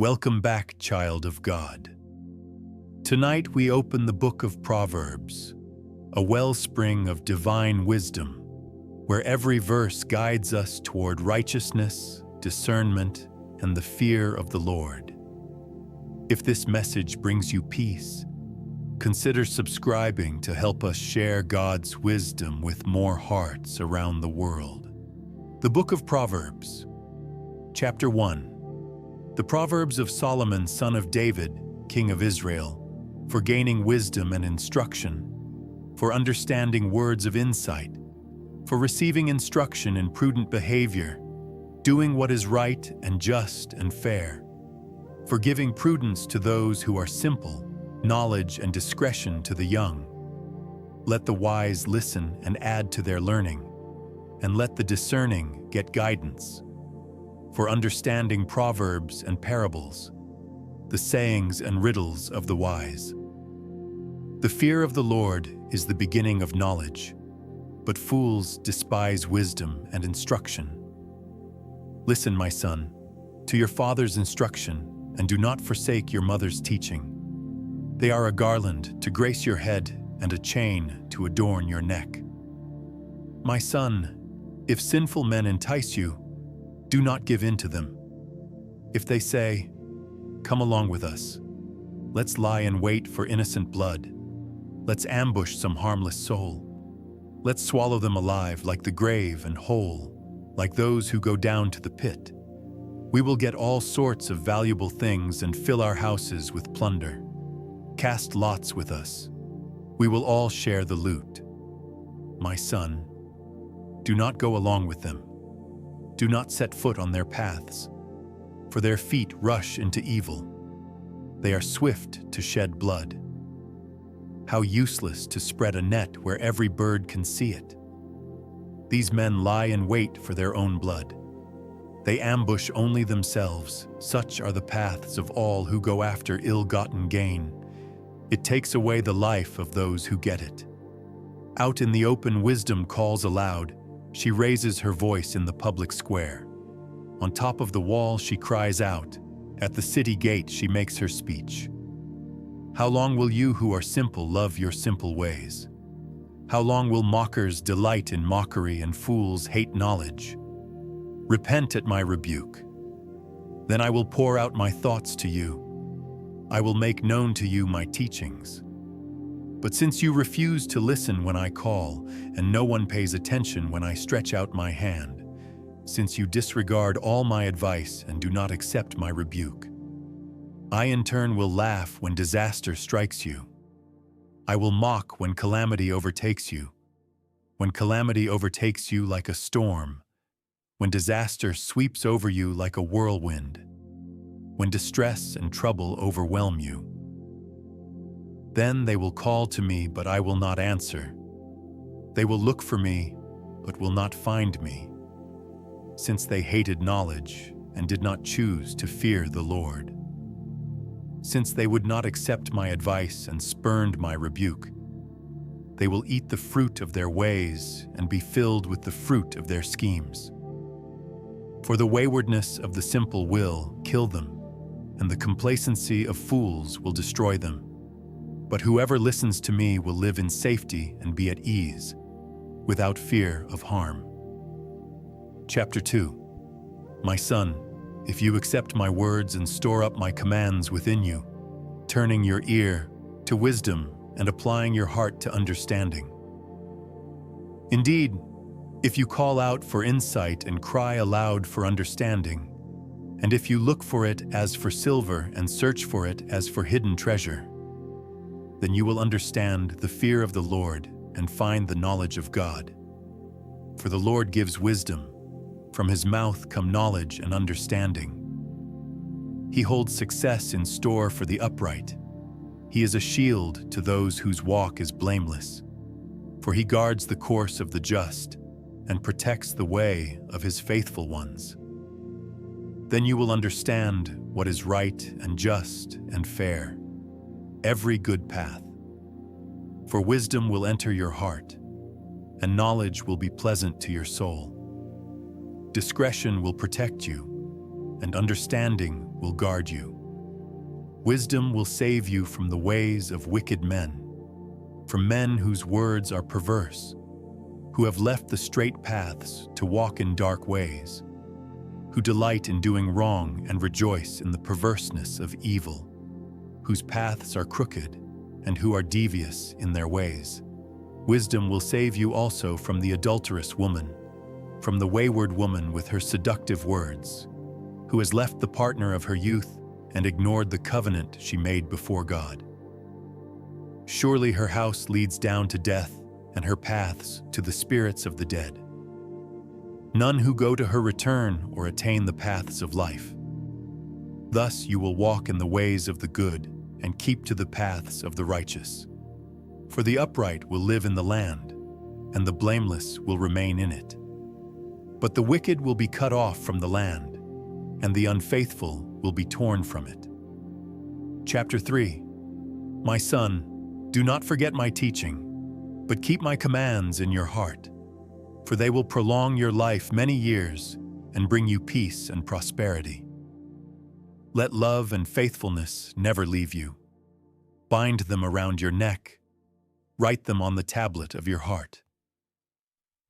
Welcome back, child of God. Tonight we open the Book of Proverbs, a wellspring of divine wisdom, where every verse guides us toward righteousness, discernment, and the fear of the Lord. If this message brings you peace, consider subscribing to help us share God's wisdom with more hearts around the world. The Book of Proverbs, Chapter 1. The Proverbs of Solomon, son of David, king of Israel, for gaining wisdom and instruction, for understanding words of insight, for receiving instruction in prudent behavior, doing what is right and just and fair, for giving prudence to those who are simple, knowledge and discretion to the young. Let the wise listen and add to their learning, and let the discerning get guidance. For understanding proverbs and parables, the sayings and riddles of the wise. The fear of the Lord is the beginning of knowledge, but fools despise wisdom and instruction. Listen, my son, to your father's instruction, and do not forsake your mother's teaching. They are a garland to grace your head and a chain to adorn your neck. My son, if sinful men entice you, do not give in to them. If they say, "Come along with us. Let's lie in wait for innocent blood. Let's ambush some harmless soul. Let's swallow them alive like the grave and whole, like those who go down to the pit. We will get all sorts of valuable things and fill our houses with plunder. Cast lots with us. We will all share the loot. My son, do not go along with them. Do not set foot on their paths, for their feet rush into evil. They are swift to shed blood. How useless to spread a net where every bird can see it. These men lie in wait for their own blood. They ambush only themselves. Such are the paths of all who go after ill-gotten gain. It takes away the life of those who get it. Out in the open, wisdom calls aloud. She raises her voice in the public square. On top of the wall she cries out. At the city gate she makes her speech. How long will you who are simple love your simple ways? How long will mockers delight in mockery and fools hate knowledge? Repent at my rebuke. Then I will pour out my thoughts to you. I will make known to you my teachings. But since you refuse to listen when I call, and no one pays attention when I stretch out my hand, since you disregard all my advice and do not accept my rebuke, I in turn will laugh when disaster strikes you. I will mock when calamity overtakes you. When calamity overtakes you like a storm, when disaster sweeps over you like a whirlwind, when distress and trouble overwhelm you. Then they will call to me, but I will not answer. They will look for me, but will not find me, since they hated knowledge and did not choose to fear the Lord. Since they would not accept my advice and spurned my rebuke, they will eat the fruit of their ways and be filled with the fruit of their schemes. For the waywardness of the simple will kill them, and the complacency of fools will destroy them. But whoever listens to me will live in safety and be at ease, without fear of harm. Chapter 2. My son, if you accept my words and store up my commands within you, turning your ear to wisdom and applying your heart to understanding. Indeed, if you call out for insight and cry aloud for understanding, and if you look for it as for silver and search for it as for hidden treasure, then you will understand the fear of the Lord and find the knowledge of God. For the Lord gives wisdom. From his mouth come knowledge and understanding. He holds success in store for the upright. He is a shield to those whose walk is blameless. For he guards the course of the just and protects the way of his faithful ones. Then you will understand what is right and just and fair, every good path. For wisdom will enter your heart, and knowledge will be pleasant to your soul. Discretion will protect you, and understanding will guard you. Wisdom will save you from the ways of wicked men, from men whose words are perverse, who have left the straight paths to walk in dark ways, who delight in doing wrong and rejoice in the perverseness of evil, whose paths are crooked and who are devious in their ways. Wisdom will save you also from the adulterous woman, from the wayward woman with her seductive words, who has left the partner of her youth and ignored the covenant she made before God. Surely her house leads down to death, and her paths to the spirits of the dead. None who go to her return or attain the paths of life. Thus you will walk in the ways of the good and keep to the paths of the righteous. For the upright will live in the land, and the blameless will remain in it. But the wicked will be cut off from the land, and the unfaithful will be torn from it. Chapter 3. My son, do not forget my teaching, but keep my commands in your heart, for they will prolong your life many years and bring you peace and prosperity. Let love and faithfulness never leave you. Bind them around your neck. Write them on the tablet of your heart.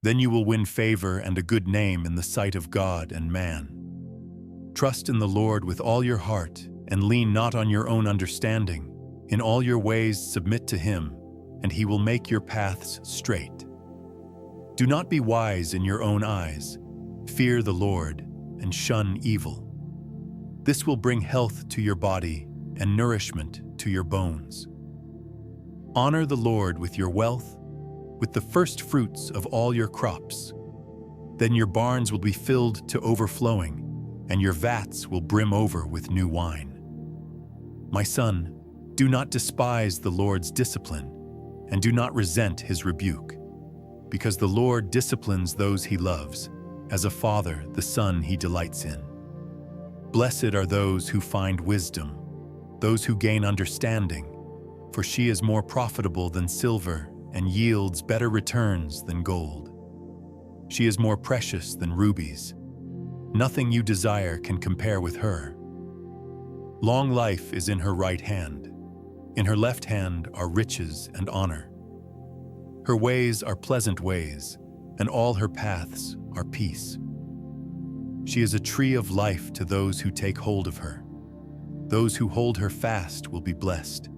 Then you will win favor and a good name in the sight of God and man. Trust in the Lord with all your heart and lean not on your own understanding. In all your ways submit to Him, and He will make your paths straight. Do not be wise in your own eyes. Fear the Lord and shun evil. This will bring health to your body and nourishment to your bones. Honor the Lord with your wealth, with the first fruits of all your crops. Then your barns will be filled to overflowing, and your vats will brim over with new wine. My son, do not despise the Lord's discipline, and do not resent His rebuke, because the Lord disciplines those He loves, as a father the son He delights in. Blessed are those who find wisdom, those who gain understanding, for she is more profitable than silver and yields better returns than gold. She is more precious than rubies. Nothing you desire can compare with her. Long life is in her right hand. In her left hand are riches and honor. Her ways are pleasant ways, and all her paths are peace. She is a tree of life to those who take hold of her. Those who hold her fast will be blessed.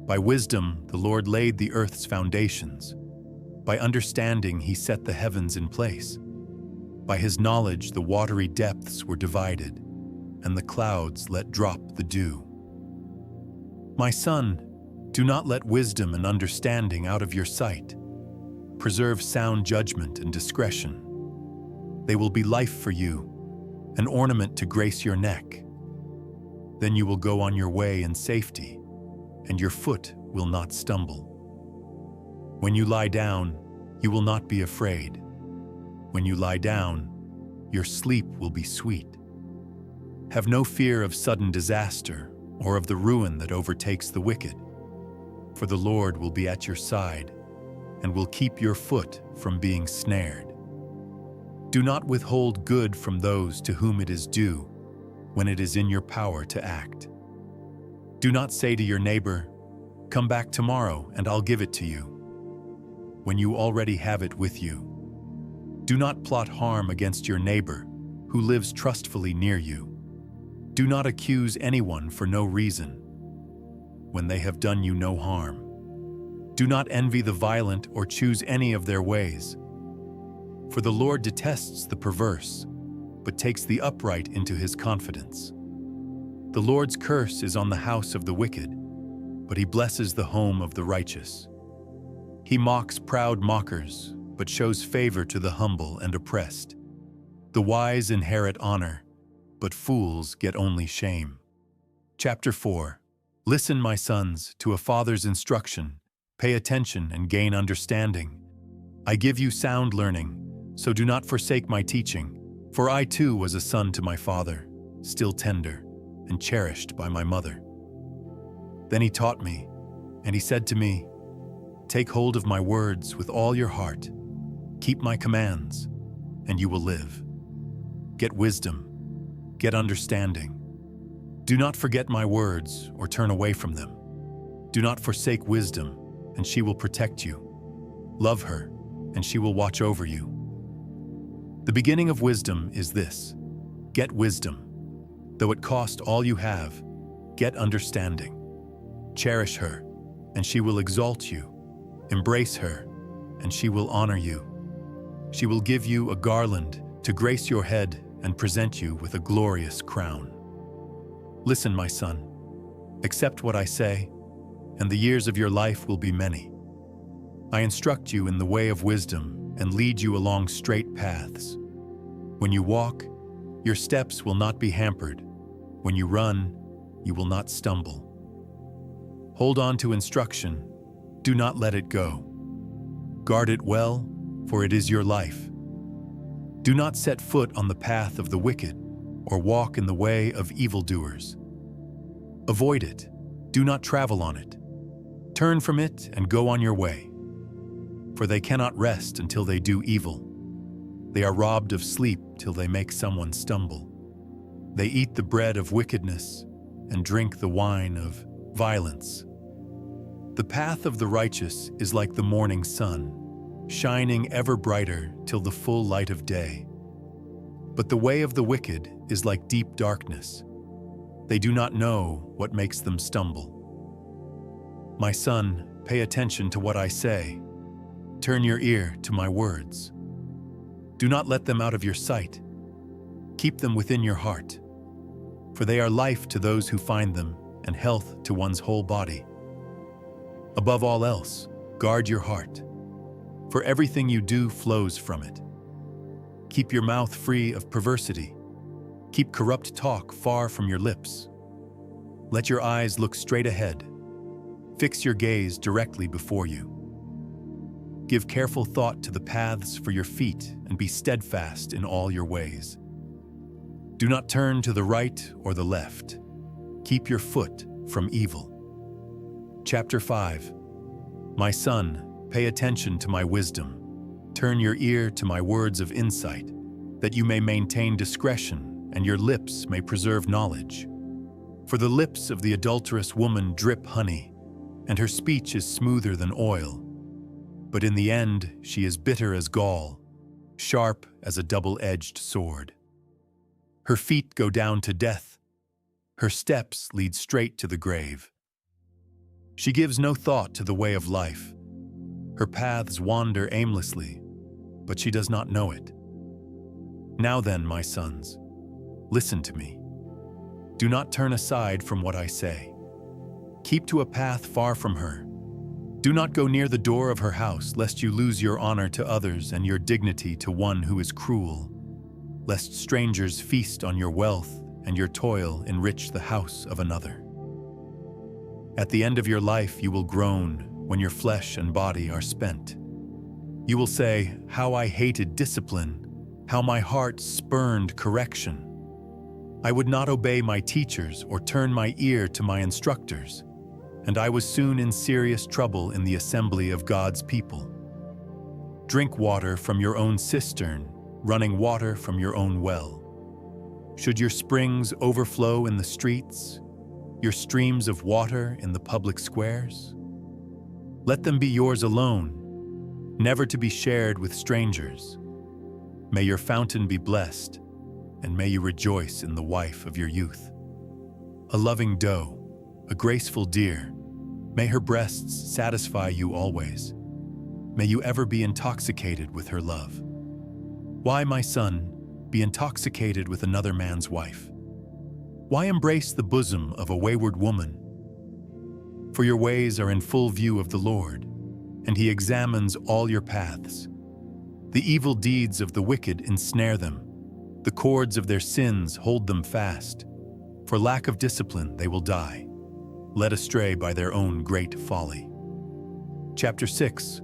By wisdom the Lord laid the earth's foundations. By understanding He set the heavens in place. By His knowledge the watery depths were divided, and the clouds let drop the dew. My son, do not let wisdom and understanding out of your sight. Preserve sound judgment and discretion. They will be life for you, an ornament to grace your neck. Then you will go on your way in safety, and your foot will not stumble. When you lie down, you will not be afraid. When you lie down, your sleep will be sweet. Have no fear of sudden disaster or of the ruin that overtakes the wicked, for the Lord will be at your side and will keep your foot from being snared. Do not withhold good from those to whom it is due when it is in your power to act. Do not say to your neighbor, "Come back tomorrow and I'll give it to you," when you already have it with you. Do not plot harm against your neighbor who lives trustfully near you. Do not accuse anyone for no reason when they have done you no harm. Do not envy the violent or choose any of their ways. For the Lord detests the perverse, but takes the upright into His confidence. The Lord's curse is on the house of the wicked, but He blesses the home of the righteous. He mocks proud mockers, but shows favor to the humble and oppressed. The wise inherit honor, but fools get only shame. Chapter 4. Listen, my sons, to a father's instruction. Pay attention and gain understanding. I give you sound learning, so do not forsake my teaching. For I too was a son to my father, still tender and cherished by my mother. Then he taught me, and he said to me, "Take hold of my words with all your heart. Keep my commands, and you will live. Get wisdom, get understanding. Do not forget my words or turn away from them. Do not forsake wisdom, and she will protect you. Love her, and she will watch over you. The beginning of wisdom is this: get wisdom. Though it cost all you have, get understanding. Cherish her, and she will exalt you. Embrace her, and she will honor you. She will give you a garland to grace your head and present you with a glorious crown. Listen, my son. Accept what I say, and the years of your life will be many. I instruct you in the way of wisdom and lead you along straight paths. When you walk, your steps will not be hampered. When you run, you will not stumble. Hold on to instruction. Do not let it go. Guard it well, for it is your life. Do not set foot on the path of the wicked or walk in the way of evildoers. Avoid it. Do not travel on it. Turn from it and go on your way. For they cannot rest until they do evil. They are robbed of sleep till they make someone stumble. They eat the bread of wickedness and drink the wine of violence. The path of the righteous is like the morning sun, shining ever brighter till the full light of day. But the way of the wicked is like deep darkness. They do not know what makes them stumble. My son, pay attention to what I say. Turn your ear to my words. Do not let them out of your sight. Keep them within your heart, for they are life to those who find them and health to one's whole body. Above all else, guard your heart, for everything you do flows from it. Keep your mouth free of perversity. Keep corrupt talk far from your lips. Let your eyes look straight ahead. Fix your gaze directly before you. Give careful thought to the paths for your feet and be steadfast in all your ways. Do not turn to the right or the left. Keep your foot from evil. Chapter 5. My son, pay attention to my wisdom. Turn your ear to my words of insight, that you may maintain discretion and your lips may preserve knowledge. For the lips of the adulterous woman drip honey, and her speech is smoother than oil. But in the end she is bitter as gall, sharp as a double-edged sword. Her feet go down to death. Her steps lead straight to the grave. She gives no thought to the way of life. Her paths wander aimlessly, but she does not know it. Now then, my sons, listen to me. Do not turn aside from what I say. Keep to a path far from her. Do not go near the door of her house, lest you lose your honor to others and your dignity to one who is cruel, lest strangers feast on your wealth and your toil enrich the house of another. At the end of your life you will groan when your flesh and body are spent. You will say, "How I hated discipline, how my heart spurned correction. I would not obey my teachers or turn my ear to my instructors, and I was soon in serious trouble in the assembly of God's people. Drink water from your own cistern, running water from your own well. Should your springs overflow in the streets, your streams of water in the public squares? Let them be yours alone, never to be shared with strangers. May your fountain be blessed, and may you rejoice in the wife of your youth. A loving doe, a graceful deer, may her breasts satisfy you always. May you ever be intoxicated with her love. Why, my son, be intoxicated with another man's wife? Why embrace the bosom of a wayward woman? For your ways are in full view of the Lord, and he examines all your paths. The evil deeds of the wicked ensnare them. The cords of their sins hold them fast. For lack of discipline they will die, led astray by their own great folly. Chapter 6.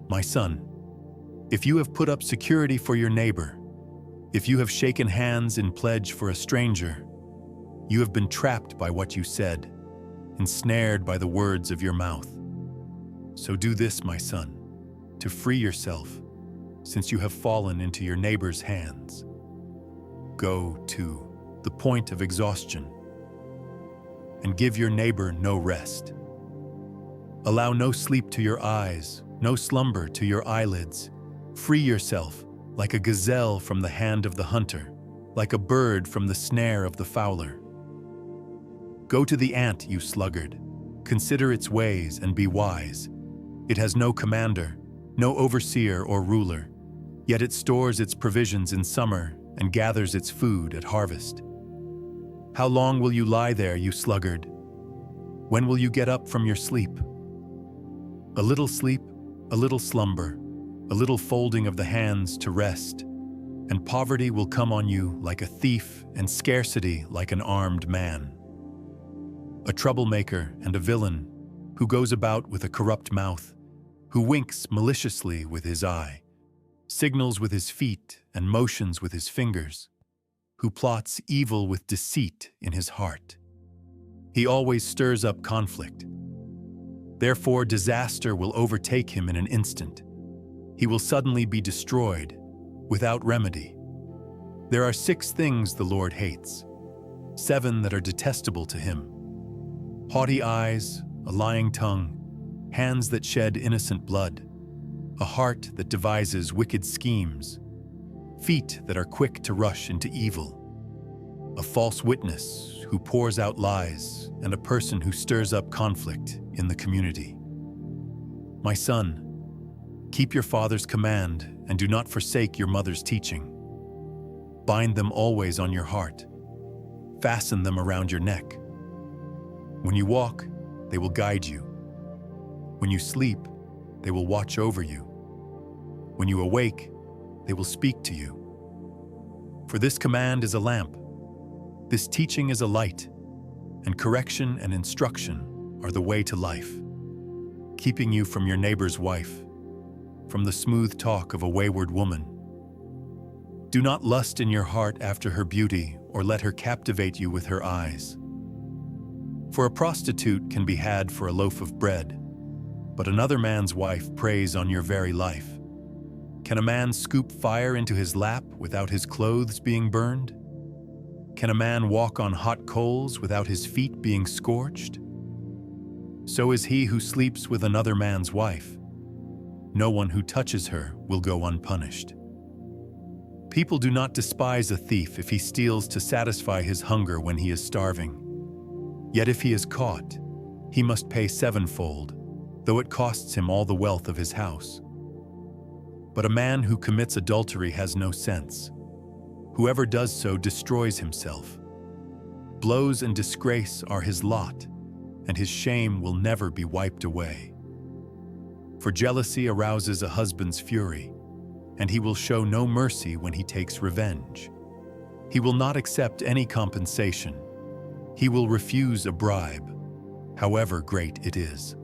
My son, if you have put up security for your neighbor, if you have shaken hands in pledge for a stranger, you have been trapped by what you said, ensnared by the words of your mouth. So do this, my son, to free yourself, since you have fallen into your neighbor's hands. Go to the point of exhaustion. And give your neighbor no rest. Allow no sleep to your eyes, no slumber to your eyelids. Free yourself, like a gazelle from the hand of the hunter, like a bird from the snare of the fowler. Go to the ant, you sluggard. Consider its ways and be wise. It has no commander, no overseer or ruler, yet it stores its provisions in summer and gathers its food at harvest. How long will you lie there, you sluggard? When will you get up from your sleep? A little sleep, a little slumber, a little folding of the hands to rest, and poverty will come on you like a thief and scarcity like an armed man. A troublemaker and a villain who goes about with a corrupt mouth, who winks maliciously with his eye, signals with his feet and motions with his fingers, who plots evil with deceit in his heart. He always stirs up conflict. Therefore, disaster will overtake him in an instant. He will suddenly be destroyed, without remedy. There are 6 things the Lord hates, 7 that are detestable to him: haughty eyes, a lying tongue, hands that shed innocent blood, a heart that devises wicked schemes, feet that are quick to rush into evil, a false witness who pours out lies, and a person who stirs up conflict in the community. My son, keep your father's command and do not forsake your mother's teaching. Bind them always on your heart. Fasten them around your neck. When you walk, they will guide you. When you sleep, they will watch over you. When you awake, they will speak to you. For this command is a lamp, this teaching is a light, and correction and instruction are the way to life, keeping you from your neighbor's wife, from the smooth talk of a wayward woman. Do not lust in your heart after her beauty, or let her captivate you with her eyes. For a prostitute can be had for a loaf of bread, but another man's wife preys on your very life. Can a man scoop fire into his lap without his clothes being burned? Can a man walk on hot coals without his feet being scorched? So is he who sleeps with another man's wife. No one who touches her will go unpunished. People do not despise a thief if he steals to satisfy his hunger when he is starving. Yet if he is caught, he must pay 7-fold, though it costs him all the wealth of his house. But a man who commits adultery has no sense. Whoever does so destroys himself. Blows and disgrace are his lot, and his shame will never be wiped away. For jealousy arouses a husband's fury, and he will show no mercy when he takes revenge. He will not accept any compensation. He will refuse a bribe, however great it is.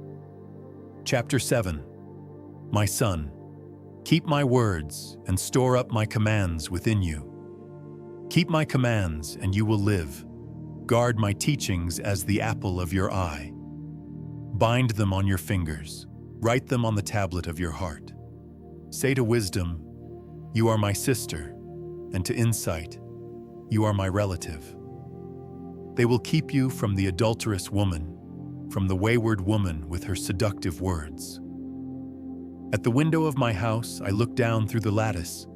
Chapter 7. My son, keep my words and store up my commands within you. Keep my commands and you will live. Guard my teachings as the apple of your eye. Bind them on your fingers. Write them on the tablet of your heart. Say to wisdom, you are my sister, and to insight, you are my relative. They will keep you from the adulterous woman, from the wayward woman with her seductive words. At the window of my house, I looked down through the lattice.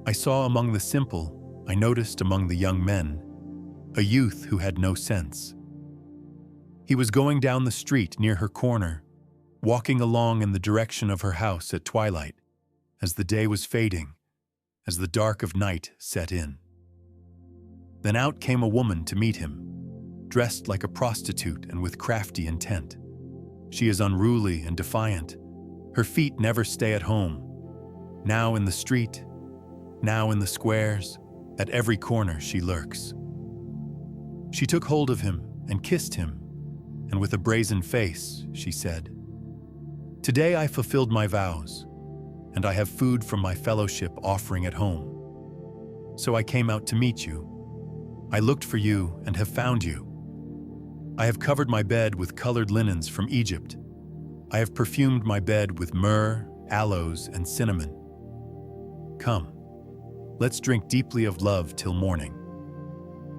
I saw among the simple, I noticed among the young men, a youth who had no sense. He was going down the street near her corner, walking along in the direction of her house at twilight, as the day was fading, as the dark of night set in. Then out came a woman to meet him, dressed like a prostitute and with crafty intent. She is unruly and defiant. Her feet never stay at home. Now in the street, now in the squares, at every corner she lurks. She took hold of him and kissed him, and with a brazen face, she said, "Today I fulfilled my vows, and I have food from my fellowship offering at home. So I came out to meet you. I looked for you and have found you. I have covered my bed with colored linens from Egypt. I have perfumed my bed with myrrh, aloes, and cinnamon. Come, let's drink deeply of love till morning."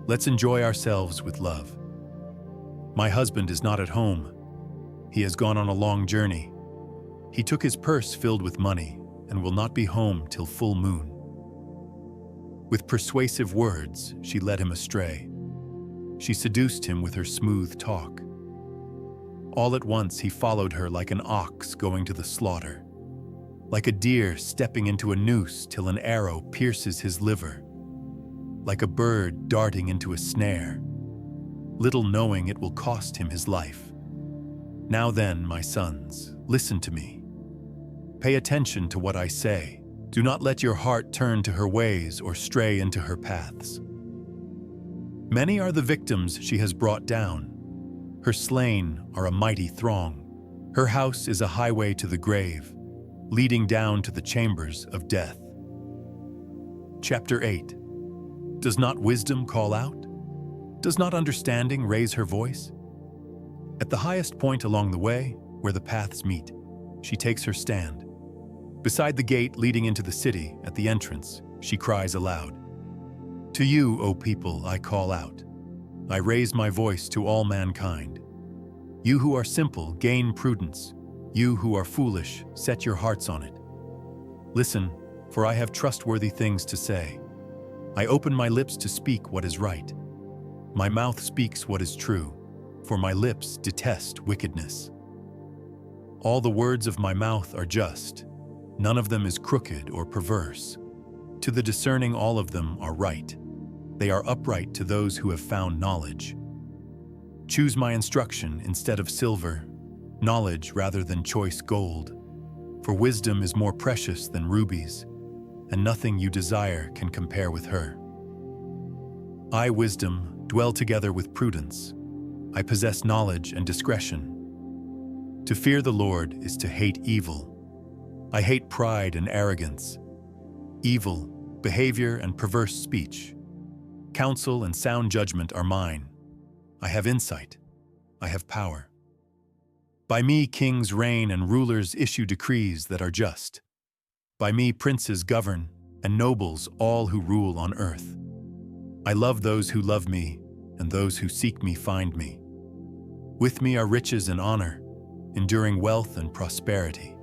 Let's enjoy ourselves with love. My husband is not at home. He has gone on a long journey. He took his purse filled with money and will not be home till full moon. With persuasive words, she led him astray. She seduced him with her smooth talk. All at once he followed her like an ox going to the slaughter, like a deer stepping into a noose till an arrow pierces his liver, like a bird darting into a snare, little knowing it will cost him his life. Now then, my sons, listen to me. Pay attention to what I say. Do not let your heart turn to her ways or stray into her paths. Many are the victims she has brought down. Her slain are a mighty throng. Her house is a highway to the grave, leading down to the chambers of death. Chapter 8. Does not wisdom call out? Does not understanding raise her voice? At the highest point along the way, where the paths meet, she takes her stand. Beside the gate leading into the city, at the entrance, she cries aloud. To you, O people, I call out. I raise my voice to all mankind. You who are simple, gain prudence. You who are foolish, set your hearts on it. Listen, for I have trustworthy things to say. I open my lips to speak what is right. My mouth speaks what is true, for my lips detest wickedness. All the words of my mouth are just. None of them is crooked or perverse. To the discerning all of them are right. They are upright to those who have found knowledge. Choose my instruction instead of silver, knowledge rather than choice gold. For wisdom is more precious than rubies, and nothing you desire can compare with her. I, wisdom, dwell together with prudence. I possess knowledge and discretion. To fear the Lord is to hate evil. I hate pride and arrogance, evil, behavior and perverse speech. Counsel and sound judgment are mine. I have insight. I have power. By me kings reign and rulers issue decrees that are just. By me princes govern and nobles all who rule on earth. I love those who love me, and those who seek me find me. With me are riches and honor, enduring wealth and prosperity.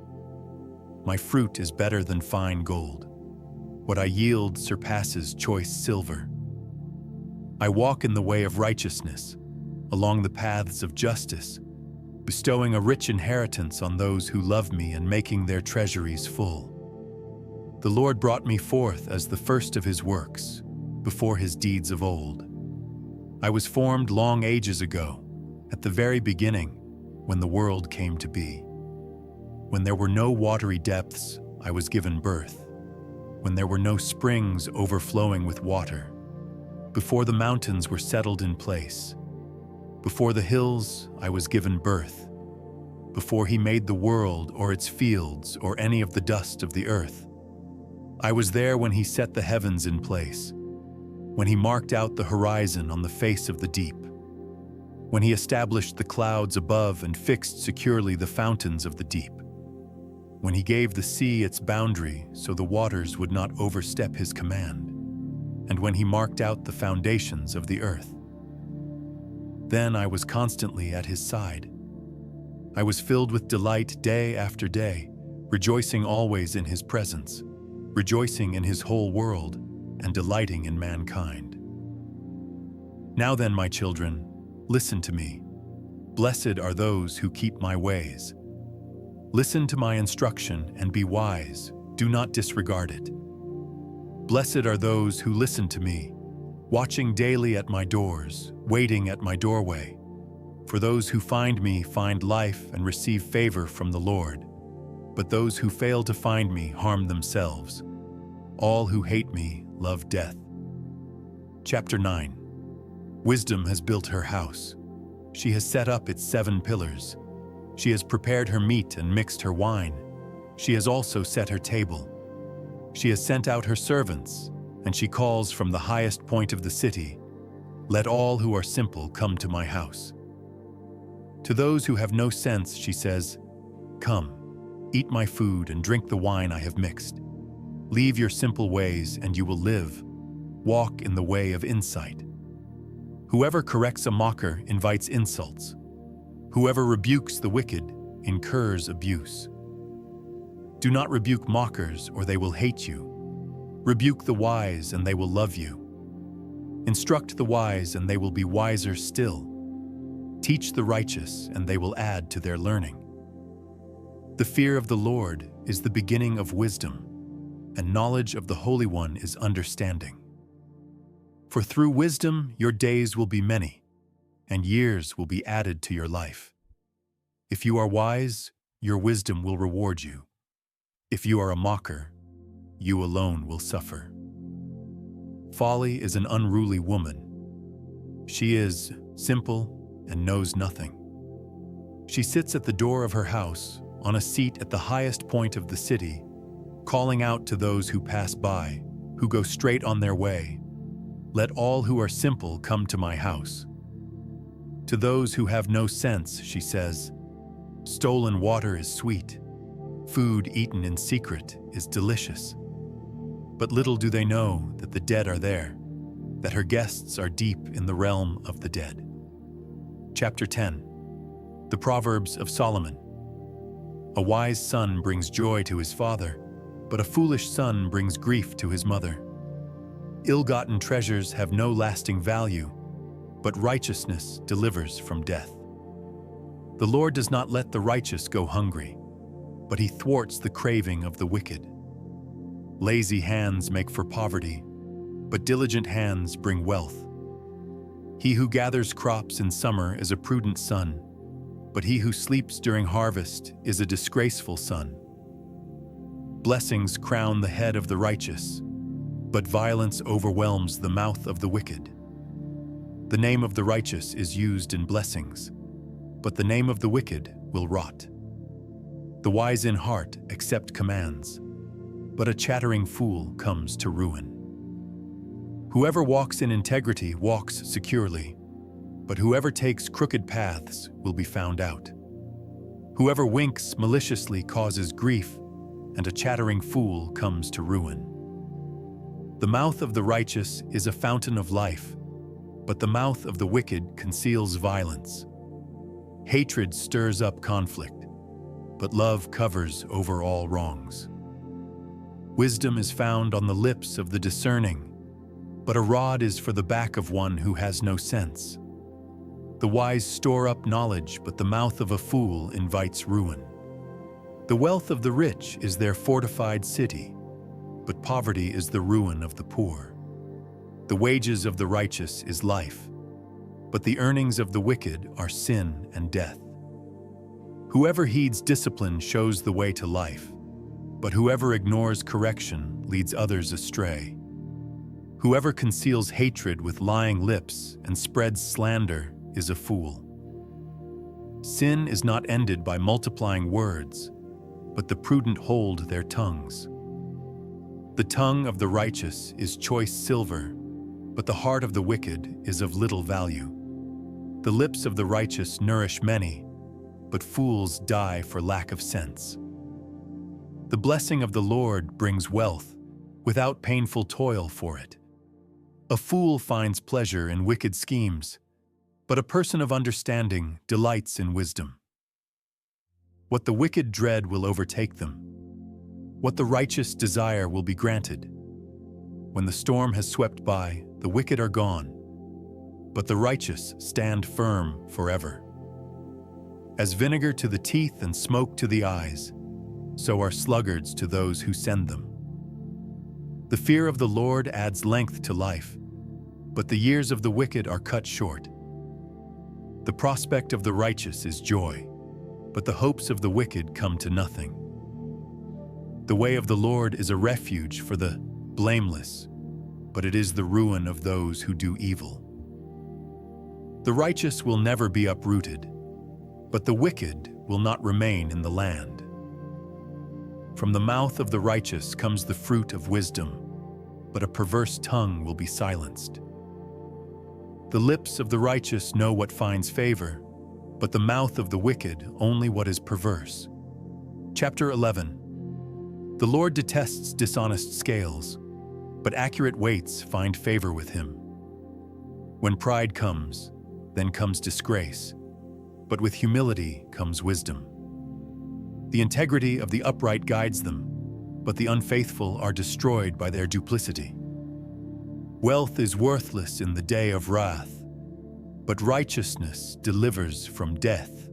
My fruit is better than fine gold. What I yield surpasses choice silver. I walk in the way of righteousness, along the paths of justice, bestowing a rich inheritance on those who love me and making their treasuries full. The Lord brought me forth as the first of his works, before his deeds of old. I was formed long ages ago, at the very beginning, when the world came to be. When there were no watery depths, I was given birth. When there were no springs overflowing with water. Before the mountains were settled in place. Before the hills, I was given birth. Before he made the world or its fields or any of the dust of the earth. I was there when he set the heavens in place. When he marked out the horizon on the face of the deep. When he established the clouds above and fixed securely the fountains of the deep. When he gave the sea its boundary so the waters would not overstep his command. And when he marked out the foundations of the earth. Then I was constantly at his side. I was filled with delight day after day, rejoicing always in his presence, rejoicing in his whole world, and delighting in mankind. Now then, my children, listen to me. Blessed are those who keep my ways. Listen to my instruction and be wise. Do not disregard it. Blessed are those who listen to me, watching daily at my doors, waiting at my doorway. For those who find me find life and receive favor from the Lord. But those who fail to find me harm themselves. All who hate me love death. Chapter 9. Wisdom has built her house. She has set up its 7 pillars. She has prepared her meat and mixed her wine. She has also set her table. She has sent out her servants, and she calls from the highest point of the city, "Let all who are simple come to my house." To those who have no sense, she says, "Come, eat my food and drink the wine I have mixed. Leave your simple ways and you will live. Walk in the way of insight. Whoever corrects a mocker invites insults. Whoever rebukes the wicked incurs abuse. Do not rebuke mockers, or they will hate you. Rebuke the wise, and they will love you. Instruct the wise, and they will be wiser still. Teach the righteous, and they will add to their learning. The fear of the Lord is the beginning of wisdom, and knowledge of the Holy One is understanding. For through wisdom your days will be many, and years will be added to your life. If you are wise, your wisdom will reward you. If you are a mocker, you alone will suffer. Folly is an unruly woman. She is simple and knows nothing. She sits at the door of her house, on a seat at the highest point of the city, calling out to those who pass by, who go straight on their way, "Let all who are simple come to my house." To those who have no sense, she says, "Stolen water is sweet. Food eaten in secret is delicious." But little do they know that the dead are there, that her guests are deep in the realm of the dead. Chapter 10. The Proverbs of Solomon. A wise son brings joy to his father, but a foolish son brings grief to his mother. Ill-gotten treasures have no lasting value, but righteousness delivers from death. The Lord does not let the righteous go hungry, but he thwarts the craving of the wicked. Lazy hands make for poverty, but diligent hands bring wealth. He who gathers crops in summer is a prudent son, but he who sleeps during harvest is a disgraceful son. Blessings crown the head of the righteous, but violence overwhelms the mouth of the wicked. The name of the righteous is used in blessings, but the name of the wicked will rot. The wise in heart accept commands, but a chattering fool comes to ruin. Whoever walks in integrity walks securely, but whoever takes crooked paths will be found out. Whoever winks maliciously causes grief, and a chattering fool comes to ruin. The mouth of the righteous is a fountain of life, but the mouth of the wicked conceals violence. Hatred stirs up conflict, but love covers over all wrongs. Wisdom is found on the lips of the discerning, but a rod is for the back of one who has no sense. The wise store up knowledge, but the mouth of a fool invites ruin. The wealth of the rich is their fortified city, but poverty is the ruin of the poor. The wages of the righteous is life, but the earnings of the wicked are sin and death. Whoever heeds discipline shows the way to life, but whoever ignores correction leads others astray. Whoever conceals hatred with lying lips and spreads slander is a fool. Sin is not ended by multiplying words, but the prudent hold their tongues. The tongue of the righteous is choice silver, but the heart of the wicked is of little value. The lips of the righteous nourish many, but fools die for lack of sense. The blessing of the Lord brings wealth, without painful toil for it. A fool finds pleasure in wicked schemes, but a person of understanding delights in wisdom. What the wicked dread will overtake them. What the righteous desire will be granted. When the storm has swept by, the wicked are gone, but the righteous stand firm forever. As vinegar to the teeth and smoke to the eyes, so are sluggards to those who send them. The fear of the Lord adds length to life, but the years of the wicked are cut short. The prospect of the righteous is joy, but the hopes of the wicked come to nothing. The way of the Lord is a refuge for the blameless, but it is the ruin of those who do evil. The righteous will never be uprooted, but the wicked will not remain in the land. From the mouth of the righteous comes the fruit of wisdom, but a perverse tongue will be silenced. The lips of the righteous know what finds favor, but the mouth of the wicked only what is perverse. Chapter 11. The Lord detests dishonest scales, but accurate weights find favor with him. When pride comes, then comes disgrace, but with humility comes wisdom. The integrity of the upright guides them, but the unfaithful are destroyed by their duplicity. Wealth is worthless in the day of wrath, but righteousness delivers from death.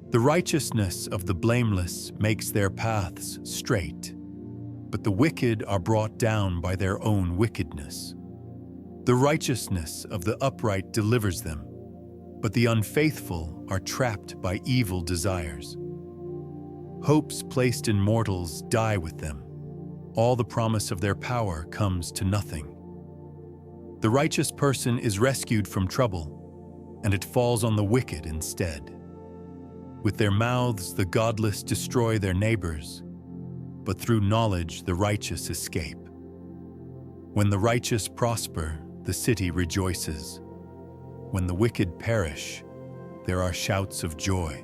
The righteousness of the blameless makes their paths straight, but the wicked are brought down by their own wickedness. The righteousness of the upright delivers them, but the unfaithful are trapped by evil desires. Hopes placed in mortals die with them. All the promise of their power comes to nothing. The righteous person is rescued from trouble, and it falls on the wicked instead. With their mouths the godless destroy their neighbors, but through knowledge the righteous escape. When the righteous prosper, the city rejoices. When the wicked perish, there are shouts of joy.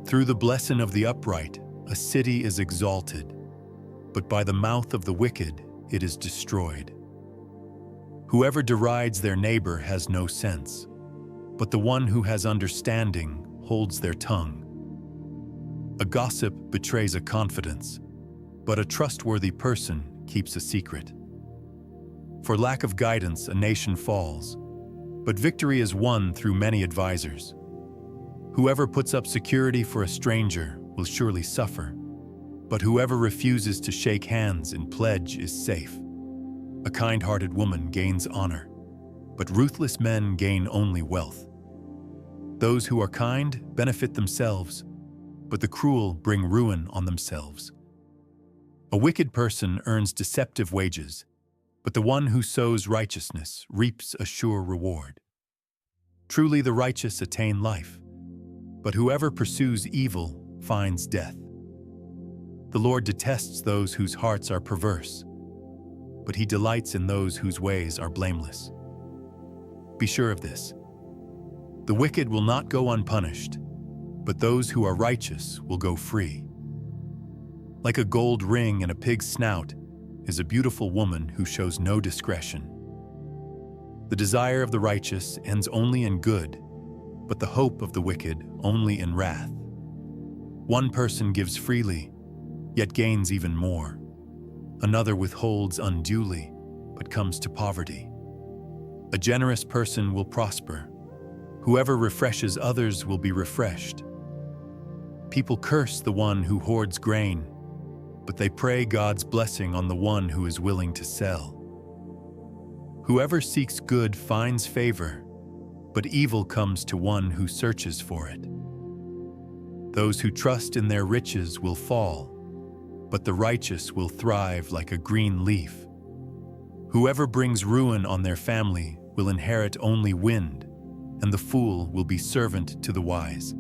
Through the blessing of the upright, a city is exalted, but by the mouth of the wicked it is destroyed. Whoever derides their neighbor has no sense, but the one who has understanding holds their tongue. A gossip betrays a confidence, but a trustworthy person keeps a secret. For lack of guidance, a nation falls, but victory is won through many advisors. Whoever puts up security for a stranger will surely suffer, but whoever refuses to shake hands in pledge is safe. A kind-hearted woman gains honor, but ruthless men gain only wealth. Those who are kind benefit themselves, but the cruel bring ruin on themselves. A wicked person earns deceptive wages, but the one who sows righteousness reaps a sure reward. Truly the righteous attain life, but whoever pursues evil finds death. The Lord detests those whose hearts are perverse, but he delights in those whose ways are blameless. Be sure of this: the wicked will not go unpunished, but those who are righteous will go free. Like a gold ring in a pig's snout is a beautiful woman who shows no discretion. The desire of the righteous ends only in good, but the hope of the wicked only in wrath. One person gives freely, yet gains even more. Another withholds unduly, but comes to poverty. A generous person will prosper. Whoever refreshes others will be refreshed. People curse the one who hoards grain, but they pray God's blessing on the one who is willing to sell. Whoever seeks good finds favor, but evil comes to one who searches for it. Those who trust in their riches will fall, but the righteous will thrive like a green leaf. Whoever brings ruin on their family will inherit only wind, and the fool will be servant to the wise.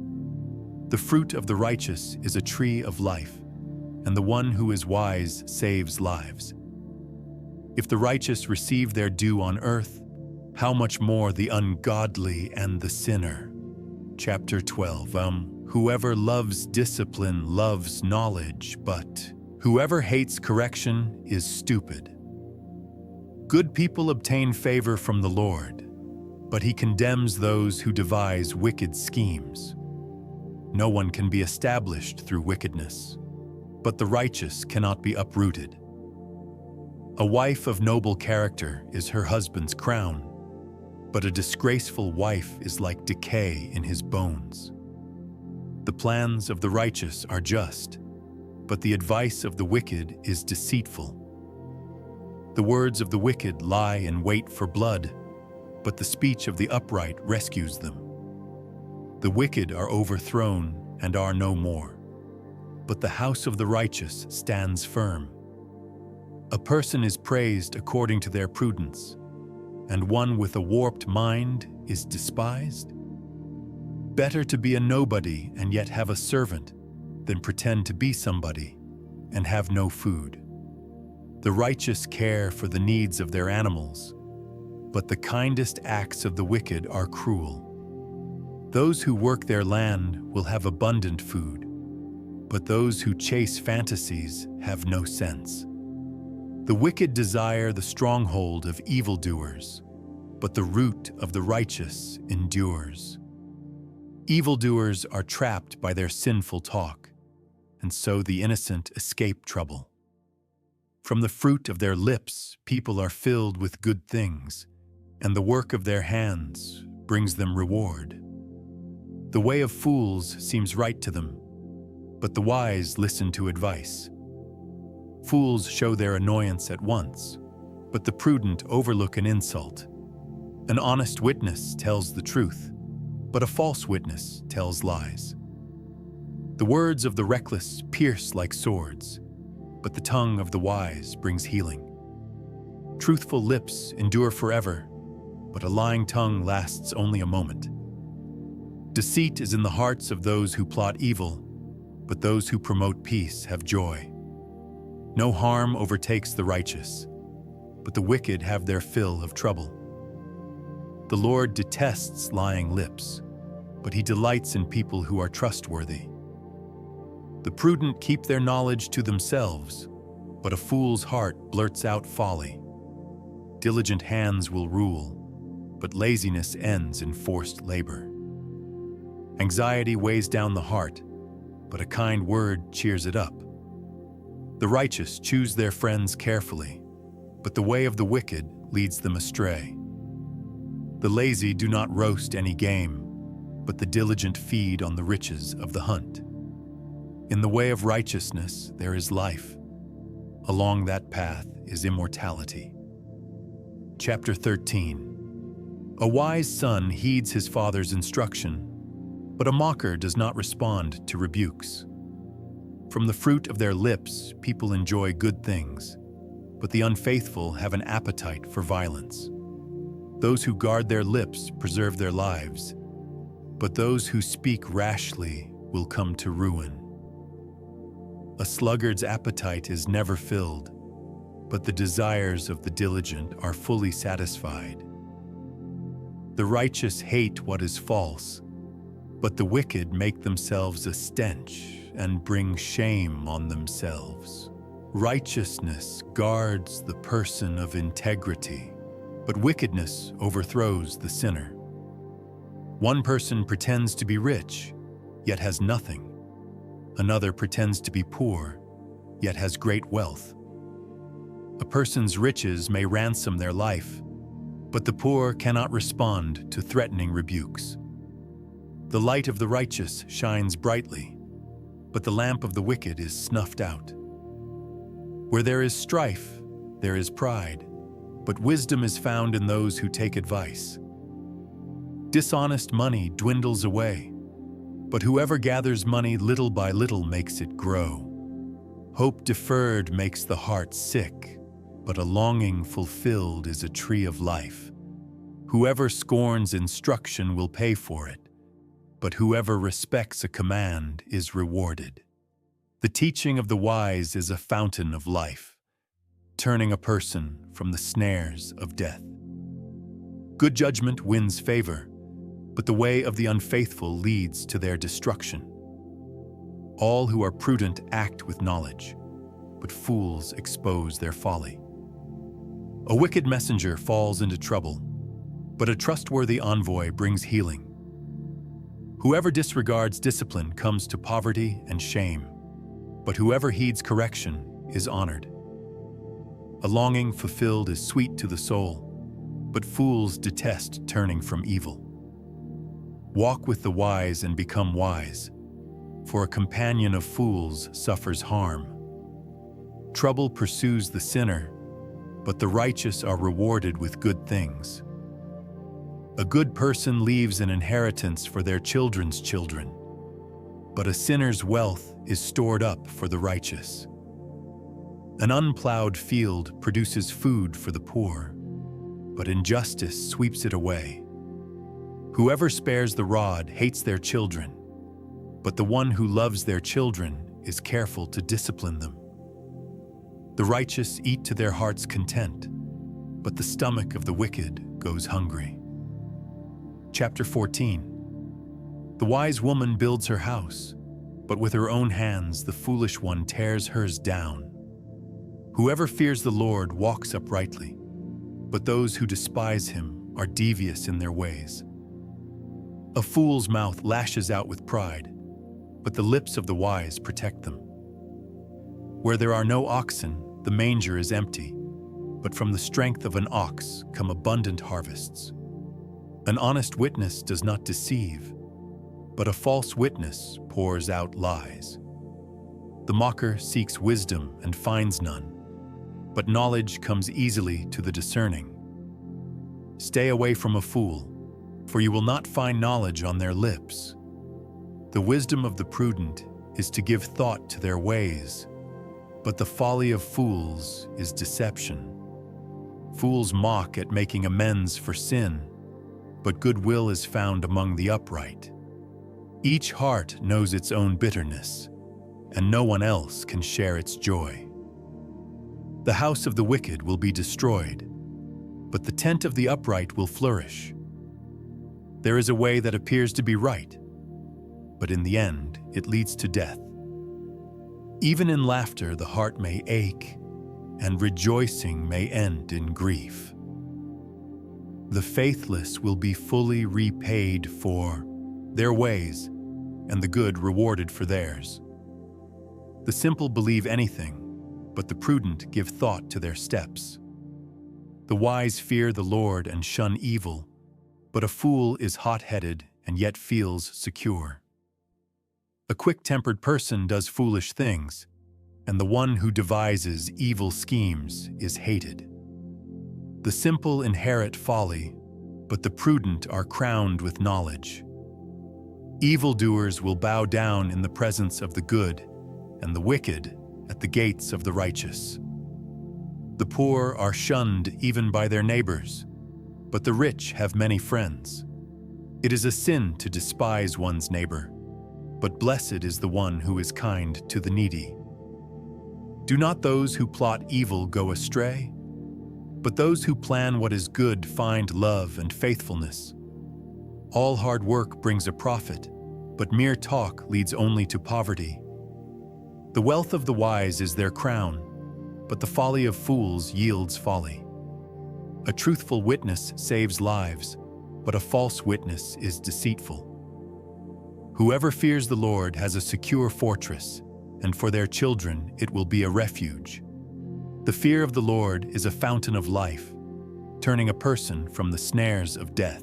The fruit of the righteous is a tree of life, and the one who is wise saves lives. If the righteous receive their due on earth, how much more the ungodly and the sinner? Chapter 12. Whoever loves discipline loves knowledge, but whoever hates correction is stupid. Good people obtain favor from the Lord, but he condemns those who devise wicked schemes. No one can be established through wickedness, but the righteous cannot be uprooted. A wife of noble character is her husband's crown, but a disgraceful wife is like decay in his bones. The plans of the righteous are just, but the advice of the wicked is deceitful. The words of the wicked lie in wait for blood, but the speech of the upright rescues them. The wicked are overthrown and are no more, but the house of the righteous stands firm. A person is praised according to their prudence, and one with a warped mind is despised. Better to be a nobody and yet have a servant than pretend to be somebody and have no food. The righteous care for the needs of their animals, but the kindest acts of the wicked are cruel. Those who work their land will have abundant food, but those who chase fantasies have no sense. The wicked desire the stronghold of evildoers, but the root of the righteous endures. Evildoers are trapped by their sinful talk, and so the innocent escape trouble. From the fruit of their lips, people are filled with good things, and the work of their hands brings them reward. The way of fools seems right to them, but the wise listen to advice. Fools show their annoyance at once, but the prudent overlook an insult. An honest witness tells the truth, but a false witness tells lies. The words of the reckless pierce like swords, but the tongue of the wise brings healing. Truthful lips endure forever, but a lying tongue lasts only a moment. Deceit is in the hearts of those who plot evil, but those who promote peace have joy. No harm overtakes the righteous, but the wicked have their fill of trouble. The Lord detests lying lips, but he delights in people who are trustworthy. The prudent keep their knowledge to themselves, but a fool's heart blurts out folly. Diligent hands will rule, but laziness ends in forced labor. Anxiety weighs down the heart, but a kind word cheers it up. The righteous choose their friends carefully, but the way of the wicked leads them astray. The lazy do not roast any game, but the diligent feed on the riches of the hunt. In the way of righteousness there is life. Along that path is immortality. Chapter 13. A wise son heeds his father's instruction, but a mocker does not respond to rebukes. From the fruit of their lips people enjoy good things, but the unfaithful have an appetite for violence. Those who guard their lips preserve their lives, but those who speak rashly will come to ruin. A sluggard's appetite is never filled, but the desires of the diligent are fully satisfied. The righteous hate what is false, but the wicked make themselves a stench and bring shame on themselves. Righteousness guards the person of integrity, but wickedness overthrows the sinner. One person pretends to be rich, yet has nothing. Another pretends to be poor, yet has great wealth. A person's riches may ransom their life, but the poor cannot respond to threatening rebukes. The light of the righteous shines brightly, but the lamp of the wicked is snuffed out. Where there is strife, there is pride, but wisdom is found in those who take advice. Dishonest money dwindles away, but whoever gathers money little by little makes it grow. Hope deferred makes the heart sick, but a longing fulfilled is a tree of life. Whoever scorns instruction will pay for it, but whoever respects a command is rewarded. The teaching of the wise is a fountain of life, turning a person from the snares of death. Good judgment wins favor, but the way of the unfaithful leads to their destruction. All who are prudent act with knowledge, but fools expose their folly. A wicked messenger falls into trouble, but a trustworthy envoy brings healing. Whoever disregards discipline comes to poverty and shame, but whoever heeds correction is honored. A longing fulfilled is sweet to the soul, but fools detest turning from evil. Walk with the wise and become wise, for a companion of fools suffers harm. Trouble pursues the sinner, but the righteous are rewarded with good things. A good person leaves an inheritance for their children's children, but a sinner's wealth is stored up for the righteous. An unplowed field produces food for the poor, but injustice sweeps it away. Whoever spares the rod hates their children, but the one who loves their children is careful to discipline them. The righteous eat to their heart's content, but the stomach of the wicked goes hungry. Chapter 14. The wise woman builds her house, but with her own hands the foolish one tears hers down. Whoever fears the Lord walks uprightly, but those who despise him are devious in their ways. A fool's mouth lashes out with pride, but the lips of the wise protect them. Where there are no oxen, the manger is empty, but from the strength of an ox come abundant harvests. An honest witness does not deceive, but a false witness pours out lies. The mocker seeks wisdom and finds none, but knowledge comes easily to the discerning. Stay away from a fool, for you will not find knowledge on their lips. The wisdom of the prudent is to give thought to their ways, but the folly of fools is deception. Fools mock at making amends for sin, but goodwill is found among the upright. Each heart knows its own bitterness, and no one else can share its joy. The house of the wicked will be destroyed, but the tent of the upright will flourish. There is a way that appears to be right, but in the end it leads to death. Even in laughter the heart may ache, and rejoicing may end in grief. The faithless will be fully repaid for their ways, and the good rewarded for theirs. The simple believe anything, but the prudent give thought to their steps. The wise fear the Lord and shun evil, but a fool is hot-headed and yet feels secure. A quick-tempered person does foolish things, and the one who devises evil schemes is hated. The simple inherit folly, but the prudent are crowned with knowledge. Evildoers will bow down in the presence of the good, and the wicked at the gates of the righteous. The poor are shunned even by their neighbors, but the rich have many friends. It is a sin to despise one's neighbor, but blessed is the one who is kind to the needy. Do not those who plot evil go astray? But those who plan what is good find love and faithfulness. All hard work brings a profit, but mere talk leads only to poverty. The wealth of the wise is their crown, but the folly of fools yields folly. A truthful witness saves lives, but a false witness is deceitful. Whoever fears the Lord has a secure fortress, and for their children it will be a refuge. The fear of the Lord is a fountain of life, turning a person from the snares of death.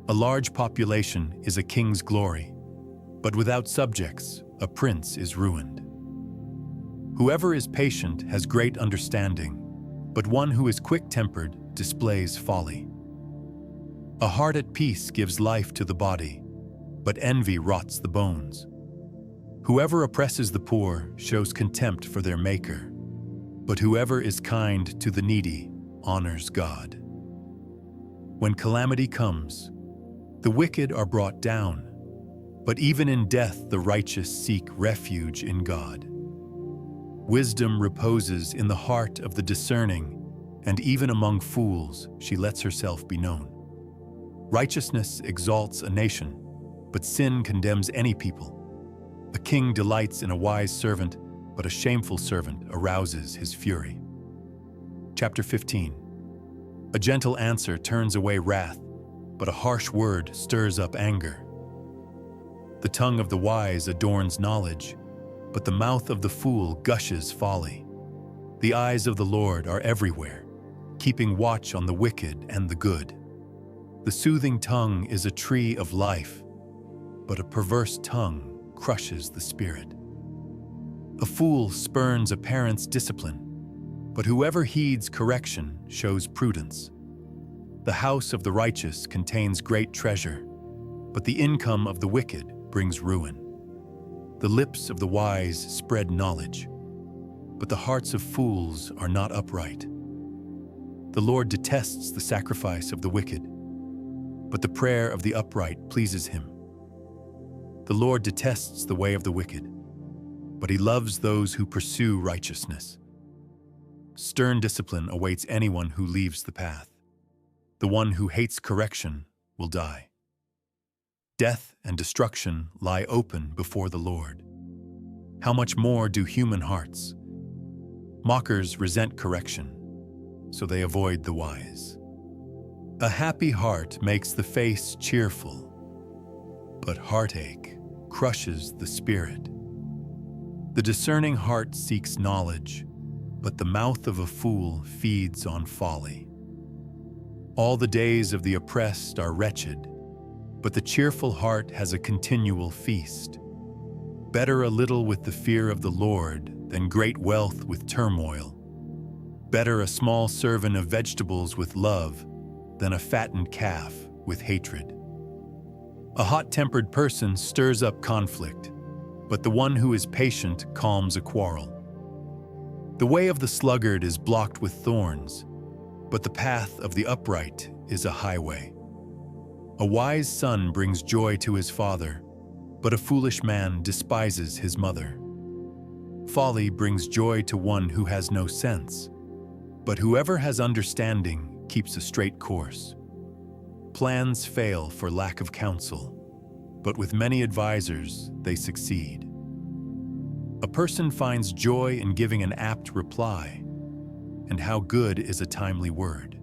A large population is a king's glory, but without subjects, a prince is ruined. Whoever is patient has great understanding, but one who is quick-tempered displays folly. A heart at peace gives life to the body, but envy rots the bones. Whoever oppresses the poor shows contempt for their Maker, but whoever is kind to the needy honors God. When calamity comes, the wicked are brought down, but even in death the righteous seek refuge in God. Wisdom reposes in the heart of the discerning, and even among fools she lets herself be known. Righteousness exalts a nation, but sin condemns any people. A king delights in a wise servant, but a shameful servant arouses his fury. Chapter 15. A gentle answer turns away wrath, but a harsh word stirs up anger. The tongue of the wise adorns knowledge, but the mouth of the fool gushes folly. The eyes of the Lord are everywhere, keeping watch on the wicked and the good. The soothing tongue is a tree of life, but a perverse tongue crushes the spirit. A fool spurns a parent's discipline, but whoever heeds correction shows prudence. The house of the righteous contains great treasure, but the income of the wicked brings ruin. The lips of the wise spread knowledge, but the hearts of fools are not upright. The Lord detests the sacrifice of the wicked, but the prayer of the upright pleases him. The Lord detests the way of the wicked, but he loves those who pursue righteousness. Stern discipline awaits anyone who leaves the path. The one who hates correction will die. Death and destruction lie open before the Lord. How much more do human hearts? Mockers resent correction, so they avoid the wise. A happy heart makes the face cheerful, but heartache crushes the spirit. The discerning heart seeks knowledge, but the mouth of a fool feeds on folly. All the days of the oppressed are wretched, but the cheerful heart has a continual feast. Better a little with the fear of the Lord than great wealth with turmoil. Better a small serving of vegetables with love than a fattened calf with hatred. A hot-tempered person stirs up conflict, but the one who is patient calms a quarrel. The way of the sluggard is blocked with thorns, but the path of the upright is a highway. A wise son brings joy to his father, but a foolish man despises his mother. Folly brings joy to one who has no sense, but whoever has understanding keeps a straight course. Plans fail for lack of counsel, but with many advisors they succeed. A person finds joy in giving an apt reply, and how good is a timely word.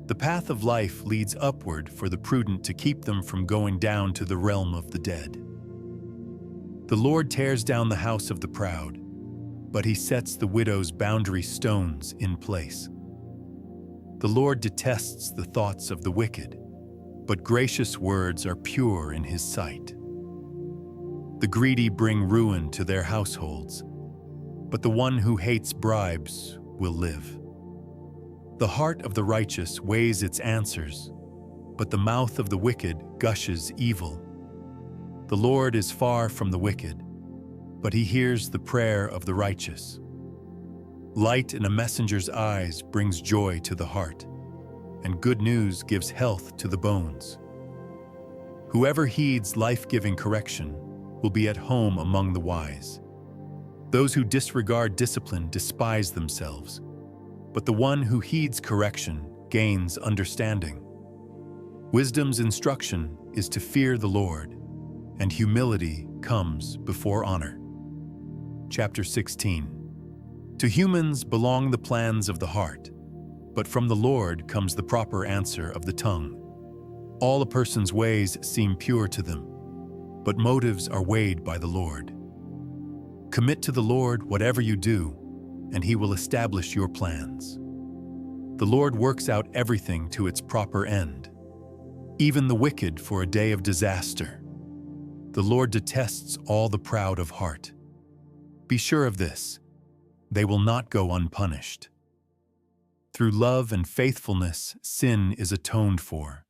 The path of life leads upward for the prudent to keep them from going down to the realm of the dead. The Lord tears down the house of the proud, but he sets the widow's boundary stones in place. The Lord detests the thoughts of the wicked, but gracious words are pure in his sight. The greedy bring ruin to their households, but the one who hates bribes will live. The heart of the righteous weighs its answers, but the mouth of the wicked gushes evil. The Lord is far from the wicked, but he hears the prayer of the righteous. Light in a messenger's eyes brings joy to the heart, and good news gives health to the bones. Whoever heeds life-giving correction will be at home among the wise. Those who disregard discipline despise themselves, but the one who heeds correction gains understanding. Wisdom's instruction is to fear the Lord, and humility comes before honor. Chapter 16. To humans belong the plans of the heart, but from the Lord comes the proper answer of the tongue. All a person's ways seem pure to them, but motives are weighed by the Lord. Commit to the Lord whatever you do, and he will establish your plans. The Lord works out everything to its proper end, even the wicked for a day of disaster. The Lord detests all the proud of heart. Be sure of this: they will not go unpunished. Through love and faithfulness, sin is atoned for.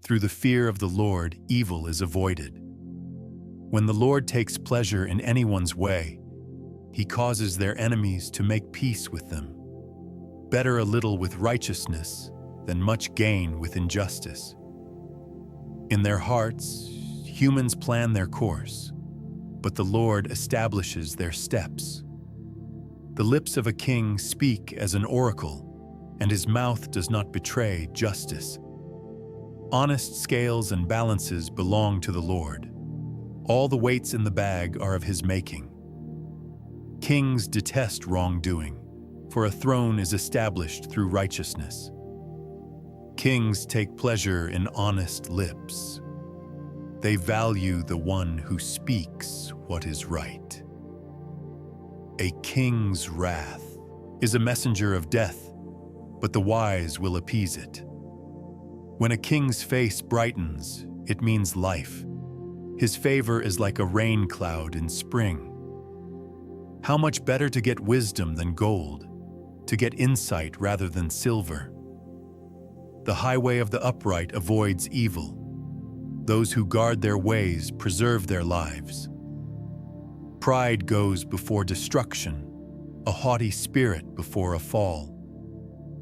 Through the fear of the Lord, evil is avoided. When the Lord takes pleasure in anyone's way, he causes their enemies to make peace with them. Better a little with righteousness than much gain with injustice. In their hearts, humans plan their course, but the Lord establishes their steps. The lips of a king speak as an oracle, and his mouth does not betray justice. Honest scales and balances belong to the Lord. All the weights in the bag are of his making. Kings detest wrongdoing, for a throne is established through righteousness. Kings take pleasure in honest lips. They value the one who speaks what is right. A king's wrath is a messenger of death, but the wise will appease it. When a king's face brightens, it means life. His favor is like a rain cloud in spring. How much better to get wisdom than gold, to get insight rather than silver. The highway of the upright avoids evil. Those who guard their ways preserve their lives. Pride goes before destruction, a haughty spirit before a fall.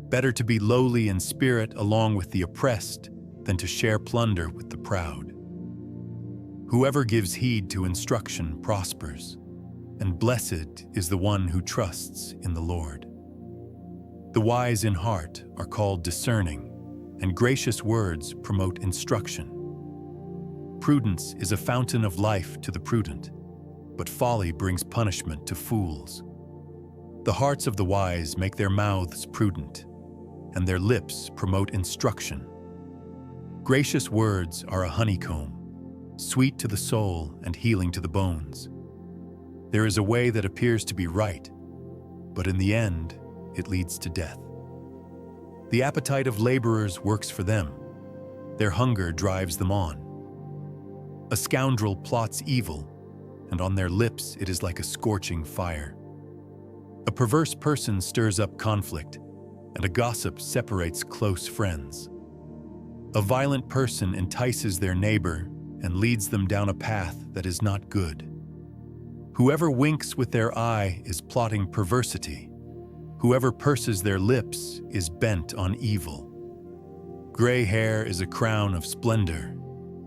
Better to be lowly in spirit along with the oppressed than to share plunder with the proud. Whoever gives heed to instruction prospers, and blessed is the one who trusts in the Lord. The wise in heart are called discerning, and gracious words promote instruction. Prudence is a fountain of life to the prudent, but folly brings punishment to fools. The hearts of the wise make their mouths prudent, and their lips promote instruction. Gracious words are a honeycomb, sweet to the soul and healing to the bones. There is a way that appears to be right, but in the end, it leads to death. The appetite of laborers works for them. Their hunger drives them on. A scoundrel plots evil, and on their lips it is like a scorching fire. A perverse person stirs up conflict, and a gossip separates close friends. A violent person entices their neighbor and leads them down a path that is not good. Whoever winks with their eye is plotting perversity. Whoever purses their lips is bent on evil. Gray hair is a crown of splendor.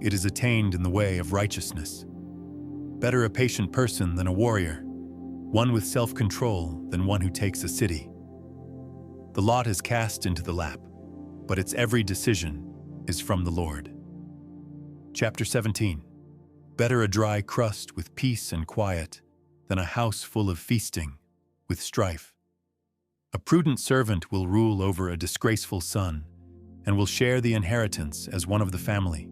It is attained in the way of righteousness. Better a patient person than a warrior, one with self-control than one who takes a city. The lot is cast into the lap, but its every decision is from the Lord. Chapter 17. Better a dry crust with peace and quiet than a house full of feasting with strife. A prudent servant will rule over a disgraceful son and will share the inheritance as one of the family.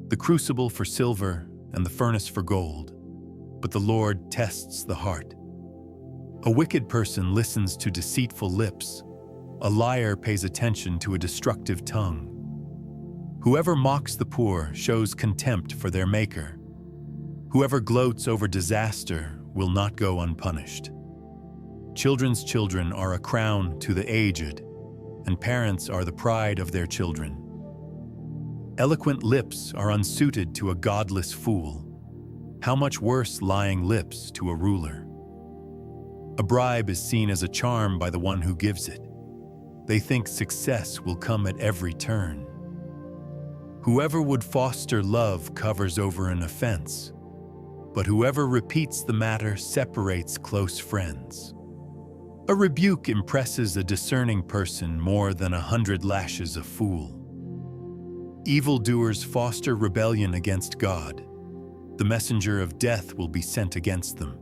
The crucible for silver and the furnace for gold, but the Lord tests the heart. A wicked person listens to deceitful lips. A liar pays attention to a destructive tongue. Whoever mocks the poor shows contempt for their maker. Whoever gloats over disaster will not go unpunished. Children's children are a crown to the aged, and parents are the pride of their children. Eloquent lips are unsuited to a godless fool. How much worse lying lips to a ruler? A bribe is seen as a charm by the one who gives it. They think success will come at every turn. Whoever would foster love covers over an offense, but whoever repeats the matter separates close friends. A rebuke impresses a discerning person more than 100 lashes a fool. Evildoers foster rebellion against God. The messenger of death will be sent against them.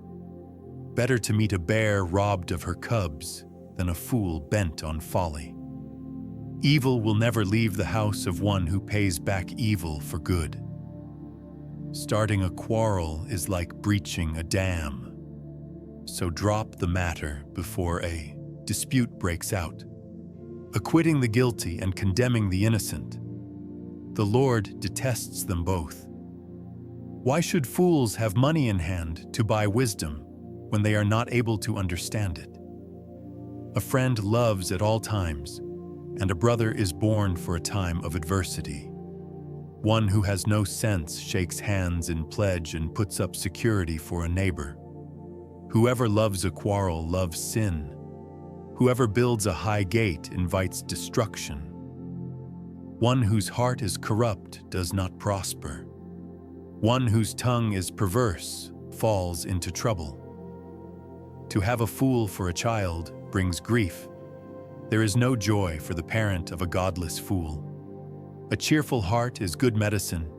Better to meet a bear robbed of her cubs than a fool bent on folly. Evil will never leave the house of one who pays back evil for good. Starting a quarrel is like breaching a dam. So drop the matter before a dispute breaks out. Acquitting the guilty and condemning the innocent. The Lord detests them both. Why should fools have money in hand to buy wisdom when they are not able to understand it? A friend loves at all times, and a brother is born for a time of adversity. One who has no sense shakes hands in pledge and puts up security for a neighbor. Whoever loves a quarrel loves sin. Whoever builds a high gate invites destruction. One whose heart is corrupt does not prosper. One whose tongue is perverse falls into trouble. To have a fool for a child brings grief. There is no joy for the parent of a godless fool. A cheerful heart is good medicine,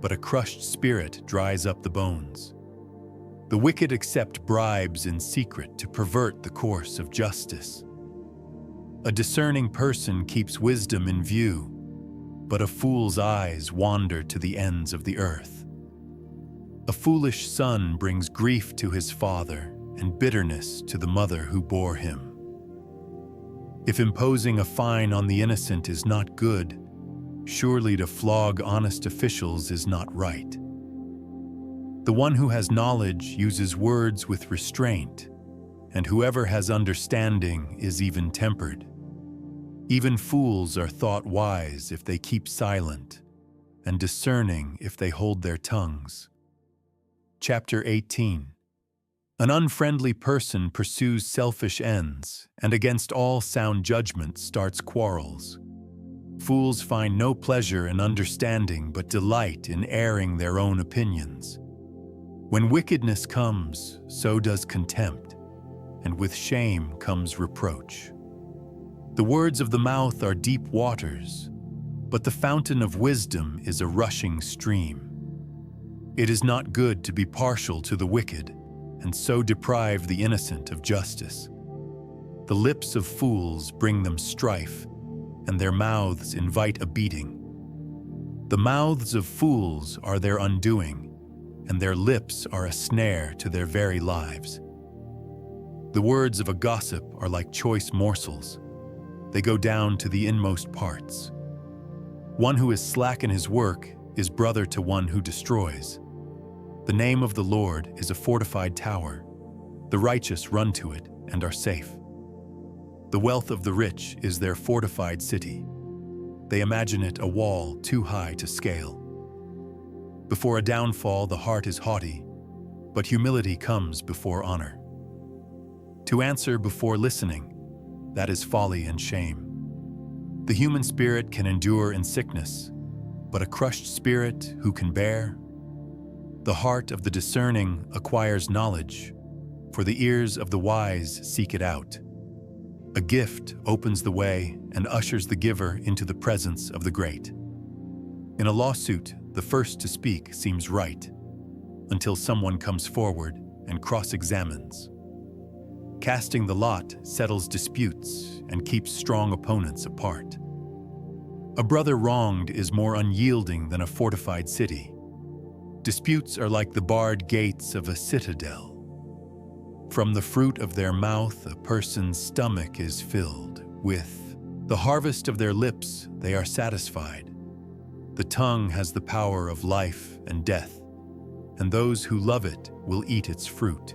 but a crushed spirit dries up the bones. The wicked accept bribes in secret to pervert the course of justice. A discerning person keeps wisdom in view, but a fool's eyes wander to the ends of the earth. A foolish son brings grief to his father and bitterness to the mother who bore him. If imposing a fine on the innocent is not good, surely to flog honest officials is not right. The one who has knowledge uses words with restraint, and whoever has understanding is even-tempered. Even fools are thought wise if they keep silent, and discerning if they hold their tongues. Chapter 18. An unfriendly person pursues selfish ends, and against all sound judgment starts quarrels. Fools find no pleasure in understanding but delight in airing their own opinions. When wickedness comes, so does contempt, and with shame comes reproach. The words of the mouth are deep waters, but the fountain of wisdom is a rushing stream. It is not good to be partial to the wicked, and so deprive the innocent of justice. The lips of fools bring them strife, and their mouths invite a beating. The mouths of fools are their undoing, and their lips are a snare to their very lives. The words of a gossip are like choice morsels. They go down to the inmost parts. One who is slack in his work is brother to one who destroys. The name of the Lord is a fortified tower. The righteous run to it and are safe. The wealth of the rich is their fortified city. They imagine it a wall too high to scale. Before a downfall, the heart is haughty, but humility comes before honor. To answer before listening, that is folly and shame. The human spirit can endure in sickness, but a crushed spirit who can bear? The heart of the discerning acquires knowledge, for the ears of the wise seek it out. A gift opens the way and ushers the giver into the presence of the great. In a lawsuit, the first to speak seems right, until someone comes forward and cross-examines. Casting the lot settles disputes and keeps strong opponents apart. A brother wronged is more unyielding than a fortified city. Disputes are like the barred gates of a citadel. From the fruit of their mouth, a person's stomach is filled. With the harvest of their lips, they are satisfied. The tongue has the power of life and death, and those who love it will eat its fruit.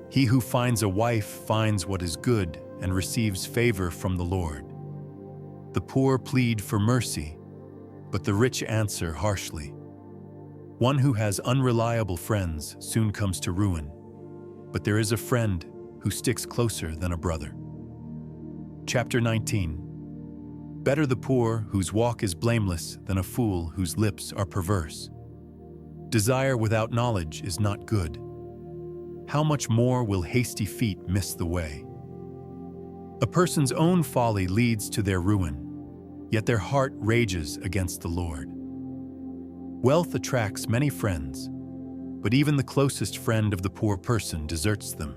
He who finds a wife finds what is good and receives favor from the Lord. The poor plead for mercy, but the rich answer harshly. One who has unreliable friends soon comes to ruin, but there is a friend who sticks closer than a brother. Chapter 19. Better the poor whose walk is blameless than a fool whose lips are perverse. Desire without knowledge is not good. How much more will hasty feet miss the way? A person's own folly leads to their ruin, yet their heart rages against the Lord. Wealth attracts many friends, but even the closest friend of the poor person deserts them.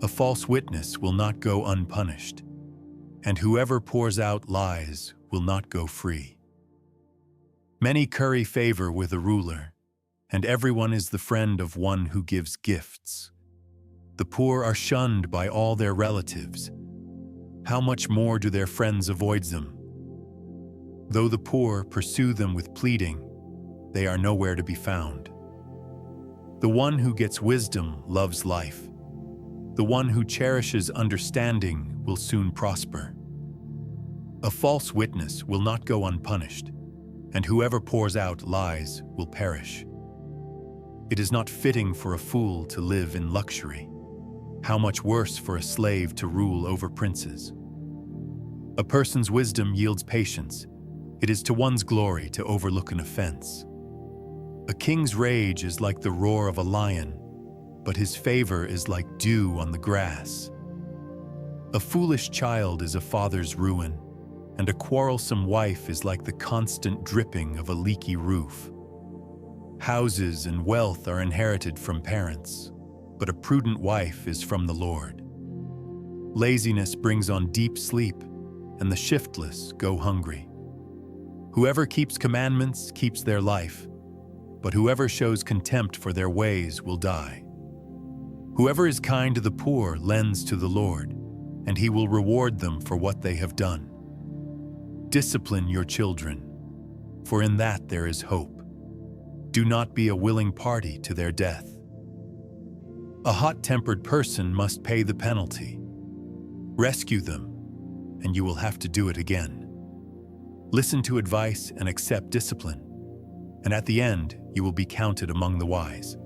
A false witness will not go unpunished, and whoever pours out lies will not go free. Many curry favor with a ruler, and everyone is the friend of one who gives gifts. The poor are shunned by all their relatives. How much more do their friends avoid them? Though the poor pursue them with pleading, they are nowhere to be found. The one who gets wisdom loves life. The one who cherishes understanding will soon prosper. A false witness will not go unpunished, and whoever pours out lies will perish. It is not fitting for a fool to live in luxury. How much worse for a slave to rule over princes. A person's wisdom yields patience. It is to one's glory to overlook an offense. A king's rage is like the roar of a lion, but his favor is like dew on the grass. A foolish child is a father's ruin, and a quarrelsome wife is like the constant dripping of a leaky roof. Houses and wealth are inherited from parents, but a prudent wife is from the Lord. Laziness brings on deep sleep, and the shiftless go hungry. Whoever keeps commandments keeps their life, but whoever shows contempt for their ways will die. Whoever is kind to the poor lends to the Lord, and he will reward them for what they have done. Discipline your children, for in that there is hope. Do not be a willing party to their death. A hot-tempered person must pay the penalty. Rescue them, and you will have to do it again. Listen to advice and accept discipline, and at the end you will be counted among the wise.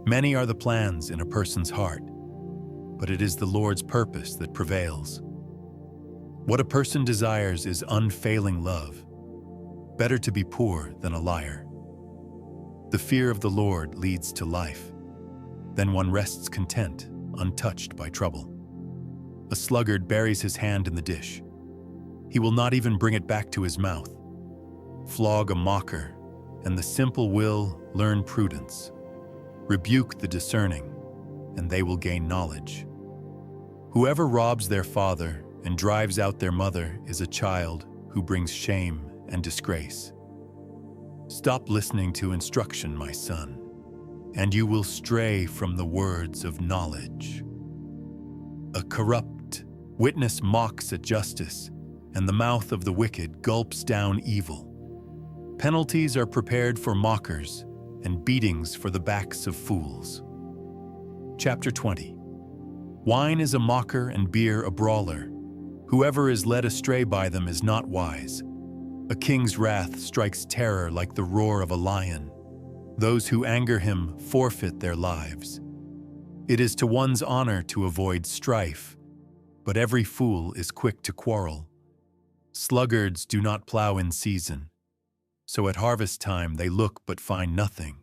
Many are the plans in a person's heart, but it is the Lord's purpose that prevails. What a person desires is unfailing love. Better to be poor than a liar. The fear of the Lord leads to life. Then one rests content, untouched by trouble. A sluggard buries his hand in the dish. He will not even bring it back to his mouth. Flog a mocker, and the simple will learn prudence. Rebuke the discerning, and they will gain knowledge. Whoever robs their father and drives out their mother is a child who brings shame and disgrace. Stop listening to instruction, my son, and you will stray from the words of knowledge. A corrupt witness mocks at justice, and the mouth of the wicked gulps down evil. Penalties are prepared for mockers, and beatings for the backs of fools. Chapter 20. Wine is a mocker and beer a brawler. Whoever is led astray by them is not wise. A king's wrath strikes terror like the roar of a lion. Those who anger him forfeit their lives. It is to one's honor to avoid strife, but every fool is quick to quarrel. Sluggards do not plow in season, so at harvest time they look but find nothing.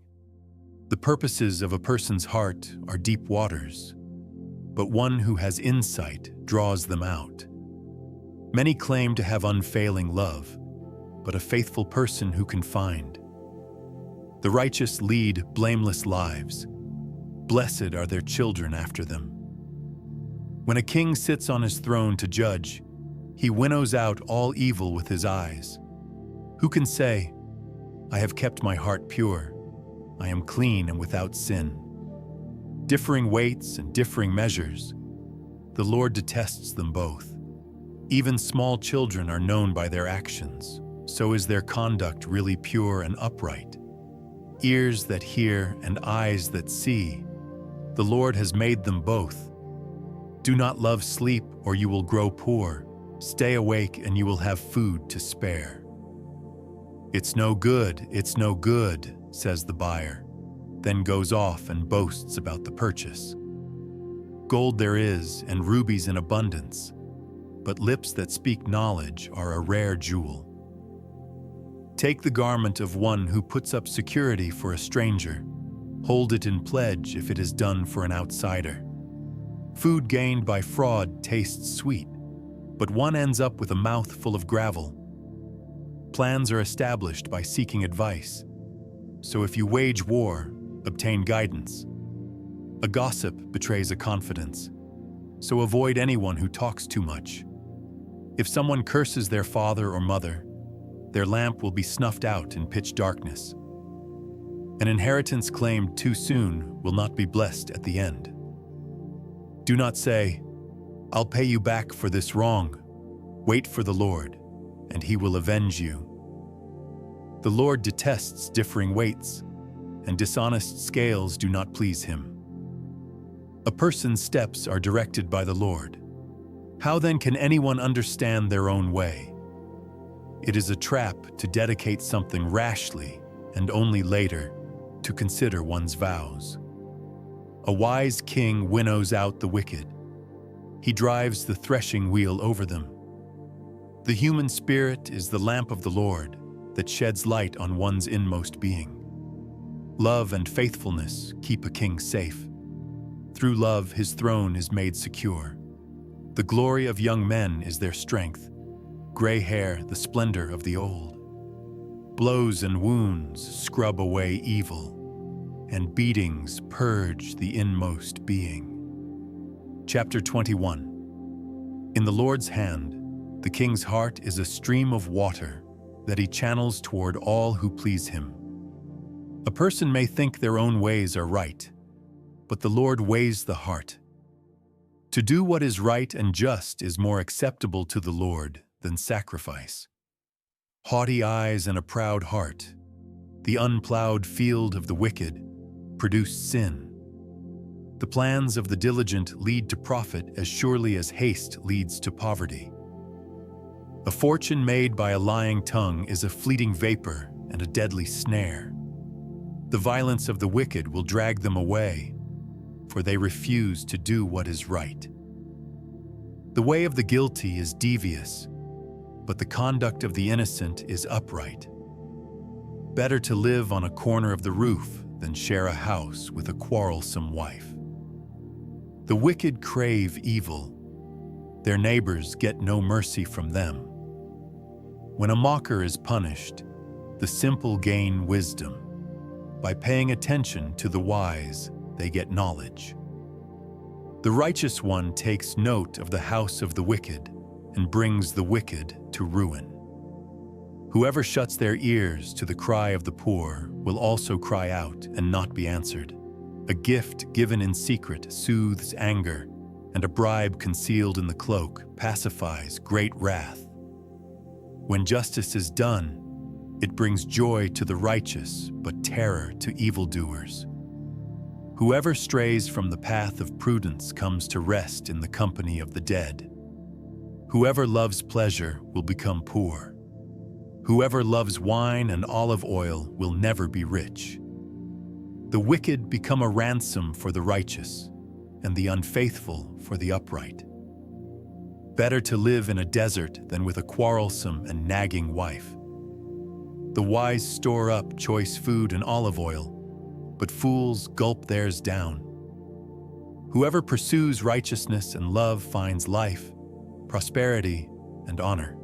The purposes of a person's heart are deep waters, but one who has insight draws them out. Many claim to have unfailing love, but a faithful person who can find. The righteous lead blameless lives. Blessed are their children after them. When a king sits on his throne to judge, he winnows out all evil with his eyes. Who can say, I have kept my heart pure, I am clean and without sin? Differing weights and differing measures, the Lord detests them both. Even small children are known by their actions, so is their conduct really pure and upright. Ears that hear and eyes that see, the Lord has made them both. Do not love sleep or you will grow poor. Stay awake and you will have food to spare. It's no good, says the buyer, then goes off and boasts about the purchase. Gold there is and rubies in abundance, but lips that speak knowledge are a rare jewel. Take the garment of one who puts up security for a stranger. Hold it in pledge if it is done for an outsider. Food gained by fraud tastes sweet, but one ends up with a mouth full of gravel. Plans are established by seeking advice, so if you wage war, obtain guidance. A gossip betrays a confidence, so avoid anyone who talks too much. If someone curses their father or mother, their lamp will be snuffed out in pitch darkness. An inheritance claimed too soon will not be blessed at the end. Do not say, I'll pay you back for this wrong. Wait for the Lord, and he will avenge you. The Lord detests differing weights, and dishonest scales do not please him. A person's steps are directed by the Lord. How then can anyone understand their own way? It is a trap to dedicate something rashly and only later to consider one's vows. A wise king winnows out the wicked. He drives the threshing wheel over them. The human spirit is the lamp of the Lord that sheds light on one's inmost being. Love and faithfulness keep a king safe. Through love, his throne is made secure. The glory of young men is their strength. Gray hair, the splendor of the old. Blows and wounds scrub away evil, and beatings purge the inmost being. Chapter 21. In the Lord's hand, the king's heart is a stream of water that he channels toward all who please him. A person may think their own ways are right, but the Lord weighs the heart. To do what is right and just is more acceptable to the Lord than sacrifice. Haughty eyes and a proud heart, the unplowed field of the wicked, produce sin. The plans of the diligent lead to profit as surely as haste leads to poverty. A fortune made by a lying tongue is a fleeting vapor and a deadly snare. The violence of the wicked will drag them away, for they refuse to do what is right. The way of the guilty is devious, but the conduct of the innocent is upright. Better to live on a corner of the roof than share a house with a quarrelsome wife. The wicked crave evil. Their neighbors get no mercy from them. When a mocker is punished, the simple gain wisdom. By paying attention to the wise, they get knowledge. The righteous one takes note of the house of the wicked and brings the wicked to ruin. Whoever shuts their ears to the cry of the poor will also cry out and not be answered. A gift given in secret soothes anger, and a bribe concealed in the cloak pacifies great wrath. When justice is done, it brings joy to the righteous, but terror to evildoers. Whoever strays from the path of prudence comes to rest in the company of the dead. Whoever loves pleasure will become poor. Whoever loves wine and olive oil will never be rich. The wicked become a ransom for the righteous, and the unfaithful for the upright. Better to live in a desert than with a quarrelsome and nagging wife. The wise store up choice food and olive oil, but fools gulp theirs down. Whoever pursues righteousness and love finds life, prosperity, and honor.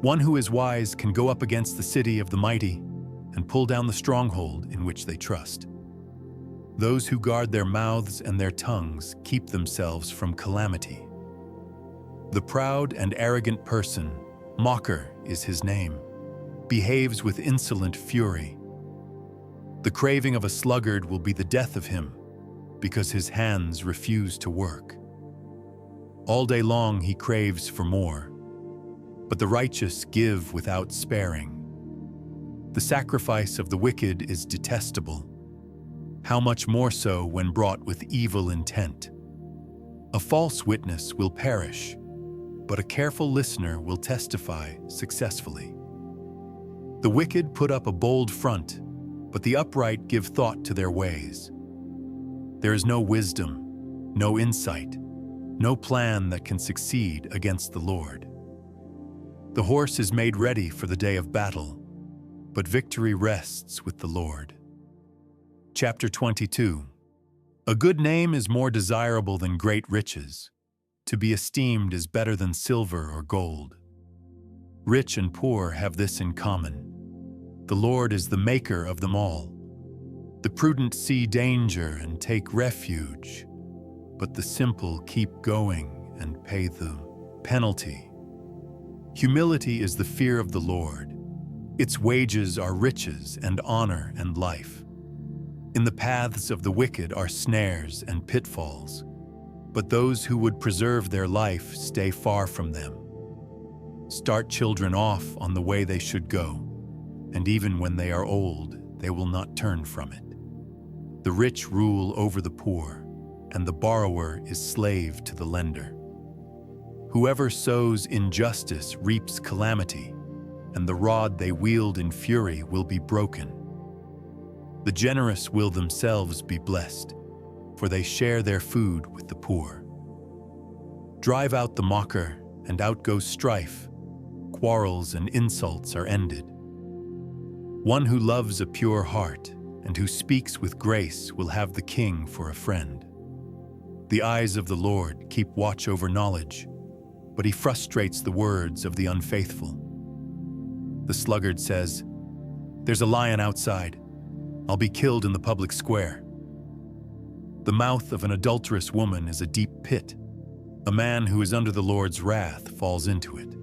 One who is wise can go up against the city of the mighty and pull down the stronghold in which they trust. Those who guard their mouths and their tongues keep themselves from calamity. The proud and arrogant person, mocker is his name, behaves with insolent fury. The craving of a sluggard will be the death of him, because his hands refuse to work. All day long he craves for more, but the righteous give without sparing. The sacrifice of the wicked is detestable. How much more so when brought with evil intent? A false witness will perish, but a careful listener will testify successfully. The wicked put up a bold front, but the upright give thought to their ways. There is no wisdom, no insight, no plan that can succeed against the Lord. The horse is made ready for the day of battle, but victory rests with the Lord. Chapter 22. A good name is more desirable than great riches. To be esteemed is better than silver or gold. Rich and poor have this in common. The Lord is the maker of them all. The prudent see danger and take refuge, but the simple keep going and pay the penalty. Humility is the fear of the Lord. Its wages are riches and honor and life. In the paths of the wicked are snares and pitfalls, but those who would preserve their life stay far from them. Start children off on the way they should go, and even when they are old, they will not turn from it. The rich rule over the poor, and the borrower is slave to the lender. Whoever sows injustice reaps calamity, and the rod they wield in fury will be broken. The generous will themselves be blessed, for they share their food with the poor. Drive out the mocker, and out goes strife. Quarrels and insults are ended. One who loves a pure heart and who speaks with grace will have the king for a friend. The eyes of the Lord keep watch over knowledge, but he frustrates the words of the unfaithful. The sluggard says, "There's a lion outside. I'll be killed in the public square." The mouth of an adulterous woman is a deep pit. A man who is under the Lord's wrath falls into it.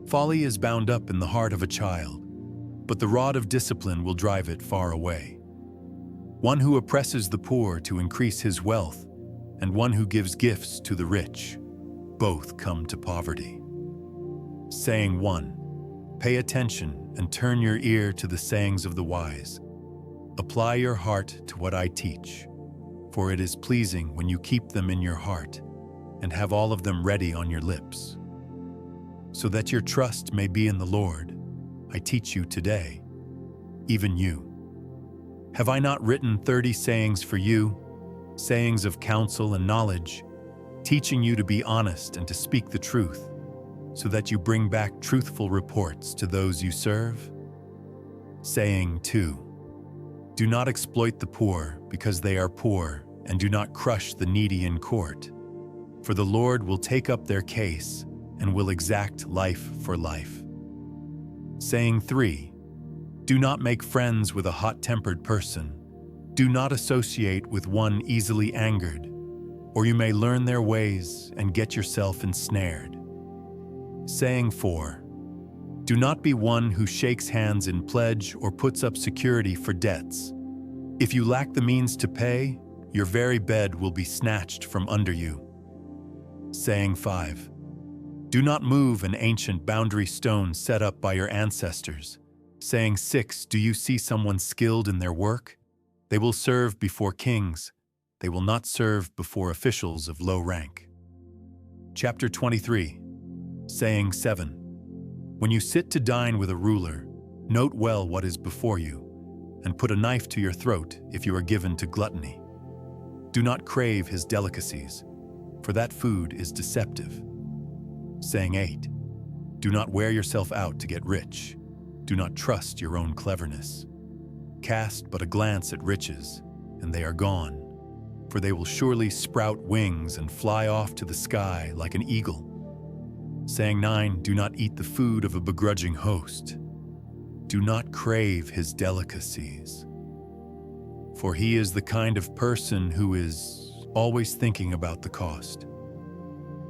Folly is bound up in the heart of a child, but the rod of discipline will drive it far away. One who oppresses the poor to increase his wealth, and one who gives gifts to the rich, both come to poverty. Saying 1. Pay attention and turn your ear to the sayings of the wise. Apply your heart to what I teach, for it is pleasing when you keep them in your heart and have all of them ready on your lips. So that your trust may be in the Lord, I teach you today, even you. Have I not written 30 sayings for you, sayings of counsel and knowledge, teaching you to be honest and to speak the truth, so that you bring back truthful reports to those you serve? Saying 2. Do not exploit the poor because they are poor, and do not crush the needy in court, for the Lord will take up their case and will exact life for life. Saying 3. Do not make friends with a hot-tempered person. Do not associate with one easily angered, or you may learn their ways and get yourself ensnared. Saying 4. Do not be one who shakes hands in pledge or puts up security for debts. If you lack the means to pay, your very bed will be snatched from under you. Saying 5. Do not move an ancient boundary stone set up by your ancestors. Saying 6. Do you see someone skilled in their work? They will serve before kings. They will not serve before officials of low rank. Chapter 23. Saying 7. When you sit to dine with a ruler, note well what is before you, and put a knife to your throat if you are given to gluttony. Do not crave his delicacies, for that food is deceptive. Saying 8. Do not wear yourself out to get rich. Do not trust your own cleverness. Cast but a glance at riches, and they are gone, for they will surely sprout wings and fly off to the sky like an eagle. Saying 9. Do not eat the food of a begrudging host. Do not crave his delicacies, for he is the kind of person who is always thinking about the cost.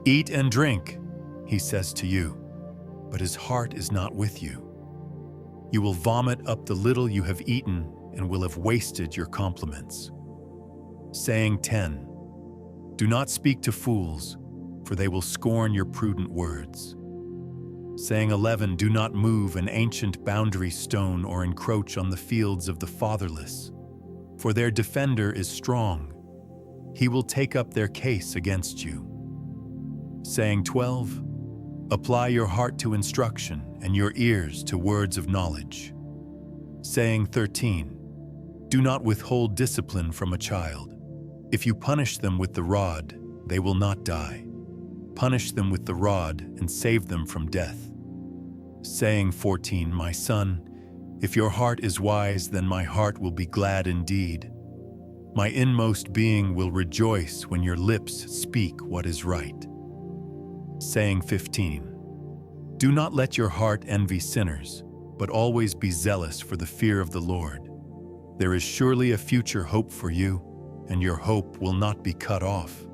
Eat and drink, he says to you, but his heart is not with you. You will vomit up the little you have eaten and will have wasted your compliments. Saying 10. Do not speak to fools, for they will scorn your prudent words. Saying 11. Do not move an ancient boundary stone or encroach on the fields of the fatherless, for their defender is strong. He will take up their case against you. Saying 12. Apply your heart to instruction and your ears to words of knowledge. Saying 13. Do not withhold discipline from a child. If you punish them with the rod, they will not die. Punish them with the rod and save them from death. Saying 14. My son, if your heart is wise, then my heart will be glad indeed. My inmost being will rejoice when your lips speak what is right. Saying 15. Do not let your heart envy sinners, but always be zealous for the fear of the Lord. There is surely a future hope for you, and your hope will not be cut off.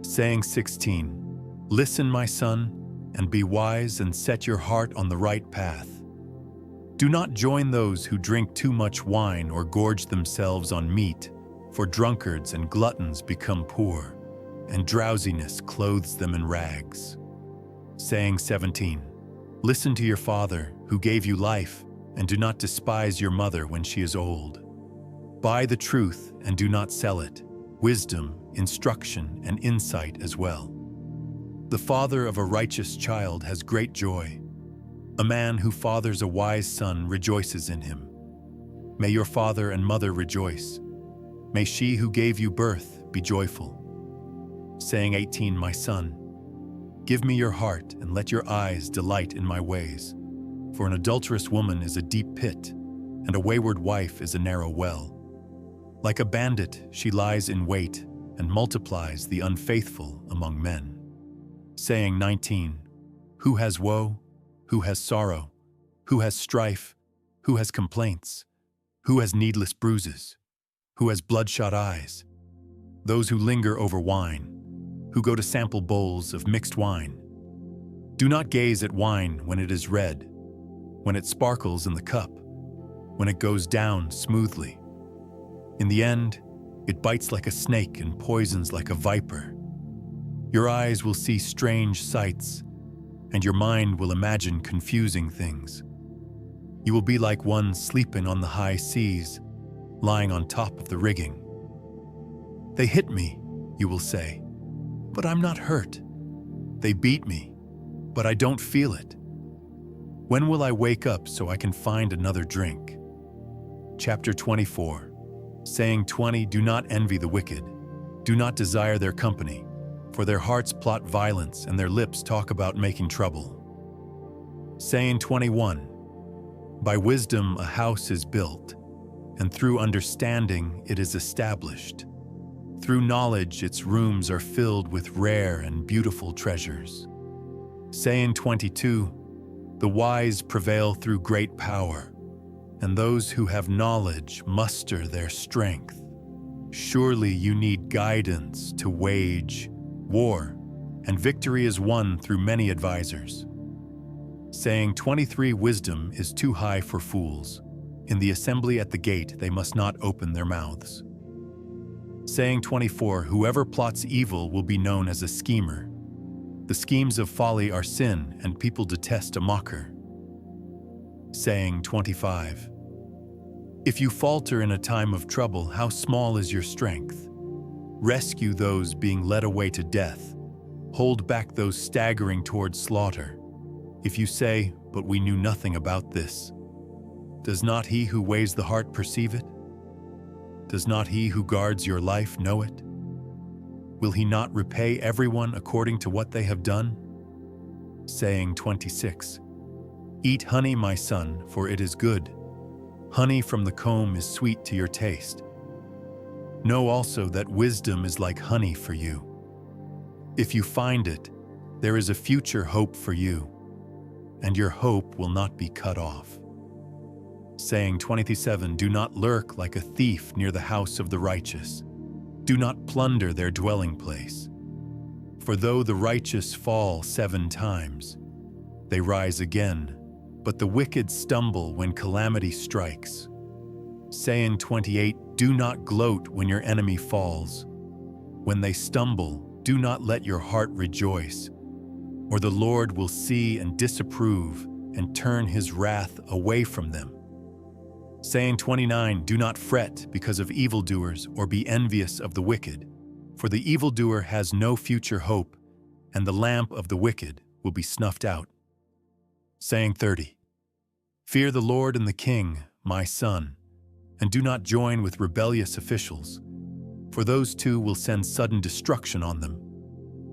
Saying 16. Listen, my son, and be wise and set your heart on the right path. Do not join those who drink too much wine or gorge themselves on meat, for drunkards and gluttons become poor, and drowsiness clothes them in rags. Saying 17. Listen to your father, who gave you life, and do not despise your mother when she is old. Buy the truth and do not sell it, wisdom, instruction, and insight as well. The father of a righteous child has great joy. A man who fathers a wise son rejoices in him. May your father and mother rejoice. May she who gave you birth be joyful. Saying 18. My son, give me your heart and let your eyes delight in my ways. For an adulterous woman is a deep pit, and a wayward wife is a narrow well. Like a bandit, she lies in wait and multiplies the unfaithful among men. Saying 19. Who has woe? Who has sorrow? Who has strife? Who has complaints? Who has needless bruises? Who has bloodshot eyes? Those who linger over wine, who go to sample bowls of mixed wine. Do not gaze at wine when it is red, when it sparkles in the cup, when it goes down smoothly. In the end, it bites like a snake and poisons like a viper. Your eyes will see strange sights, and your mind will imagine confusing things. You will be like one sleeping on the high seas, lying on top of the rigging. They hit me, you will say, but I'm not hurt. They beat me, but I don't feel it. When will I wake up so I can find another drink? Chapter 24. Saying 20. Do not envy the wicked. Do not desire their company, for their hearts plot violence and their lips talk about making trouble. Saying 21. By wisdom a house is built, and through understanding it is established. Through knowledge its rooms are filled with rare and beautiful treasures. Saying 22. The wise prevail through great power, and those who have knowledge muster their strength. Surely you need guidance to wage war, and victory is won through many advisors. Saying 23, wisdom is too high for fools. In the assembly at the gate they must not open their mouths. Saying 24, whoever plots evil will be known as a schemer. The schemes of folly are sin, and people detest a mocker. Saying 25, if you falter in a time of trouble, how small is your strength? Rescue those being led away to death. Hold back those staggering towards slaughter. If you say, but we knew nothing about this, does not he who weighs the heart perceive it? Does not he who guards your life know it? Will he not repay everyone according to what they have done? Saying 26, eat honey, my son, for it is good. Honey from the comb is sweet to your taste. Know also that wisdom is like honey for you. If you find it, there is a future hope for you, and your hope will not be cut off. Saying 27, do not lurk like a thief near the house of the righteous. Do not plunder their dwelling place. For though the righteous fall 7 times, they rise again, but the wicked stumble when calamity strikes. Saying 28, do not gloat when your enemy falls. When they stumble, do not let your heart rejoice, or the Lord will see and disapprove and turn his wrath away from them. Saying 29, do not fret because of evildoers or be envious of the wicked, for the evildoer has no future hope, and the lamp of the wicked will be snuffed out. Saying 30, fear the Lord and the King, my son, and do not join with rebellious officials, for those two will send sudden destruction on them,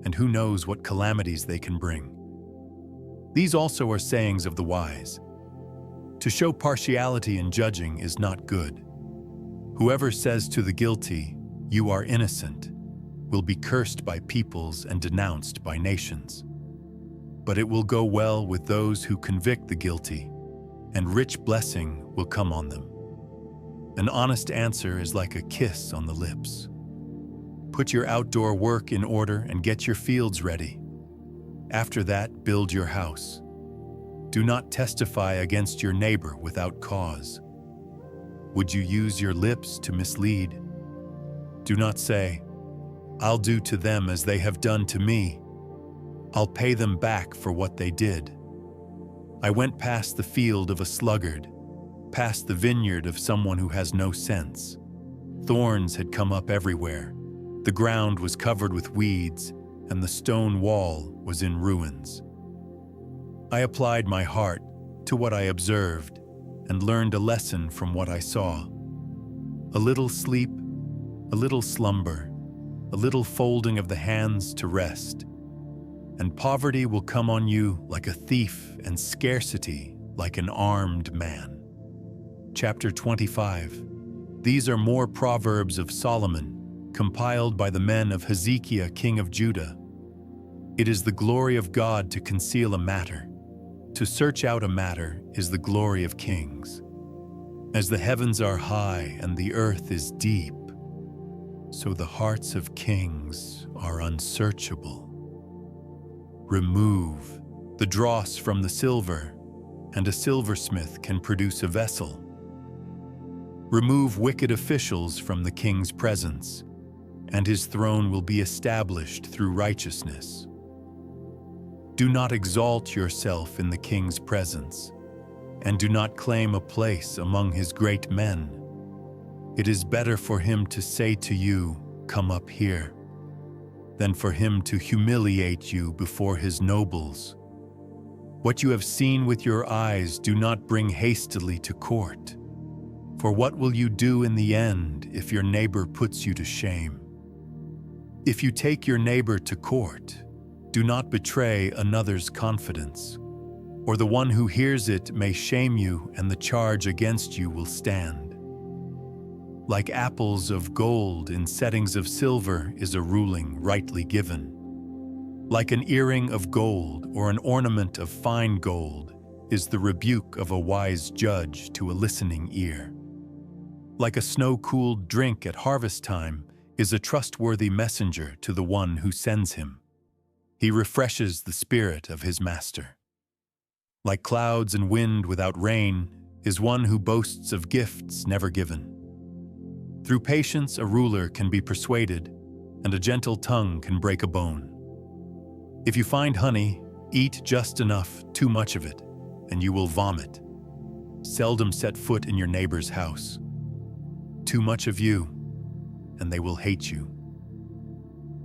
and who knows what calamities they can bring. These also are sayings of the wise. To show partiality in judging is not good. Whoever says to the guilty, you are innocent, will be cursed by peoples and denounced by nations. But it will go well with those who convict the guilty, and rich blessing will come on them. An honest answer is like a kiss on the lips. Put your outdoor work in order and get your fields ready. After that, build your house. Do not testify against your neighbor without cause. Would you use your lips to mislead? Do not say, I'll do to them as they have done to me. I'll pay them back for what they did. I went past the field of a sluggard, past the vineyard of someone who has no sense. Thorns had come up everywhere. The ground was covered with weeds, and the stone wall was in ruins. I applied my heart to what I observed and learned a lesson from what I saw. A little sleep, a little slumber, a little folding of the hands to rest, and poverty will come on you like a thief and scarcity like an armed man. Chapter 25. These are more proverbs of Solomon, compiled by the men of Hezekiah, king of Judah. It is the glory of God to conceal a matter. To search out a matter is the glory of kings. As the heavens are high and the earth is deep, so the hearts of kings are unsearchable. Remove the dross from the silver, and a silversmith can produce a vessel. Remove wicked officials from the king's presence, and his throne will be established through righteousness. Do not exalt yourself in the king's presence, and do not claim a place among his great men. It is better for him to say to you, "Come up here," than for him to humiliate you before his nobles. What you have seen with your eyes do not bring hastily to court. For what will you do in the end if your neighbor puts you to shame? If you take your neighbor to court, do not betray another's confidence, or the one who hears it may shame you and the charge against you will stand. Like apples of gold in settings of silver is a ruling rightly given. Like an earring of gold or an ornament of fine gold is the rebuke of a wise judge to a listening ear. Like a snow-cooled drink at harvest time is a trustworthy messenger to the one who sends him. He refreshes the spirit of his master. Like clouds and wind without rain is one who boasts of gifts never given. Through patience a ruler can be persuaded, and a gentle tongue can break a bone. If you find honey, eat just enough, too much of it, and you will vomit. Seldom set foot in your neighbor's house. Too much of you, and they will hate you.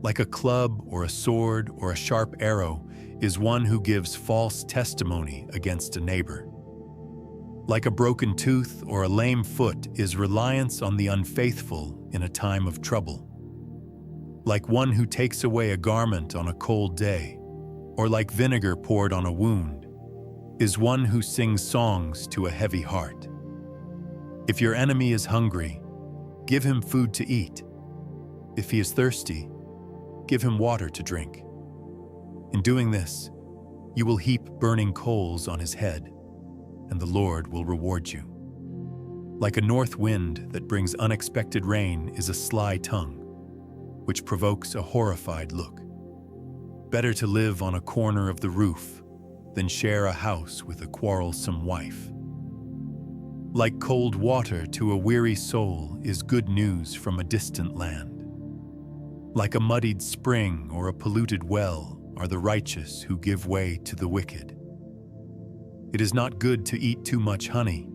Like a club or a sword or a sharp arrow is one who gives false testimony against a neighbor. Like a broken tooth or a lame foot is reliance on the unfaithful in a time of trouble. Like one who takes away a garment on a cold day, or like vinegar poured on a wound, is one who sings songs to a heavy heart. If your enemy is hungry, give him food to eat. If he is thirsty, give him water to drink. In doing this, you will heap burning coals on his head, and the Lord will reward you. Like a north wind that brings unexpected rain is a sly tongue, which provokes a horrified look. Better to live on a corner of the roof than share a house with a quarrelsome wife. Like cold water to a weary soul is good news from a distant land. Like a muddied spring or a polluted well are the righteous who give way to the wicked. It is not good to eat too much honey,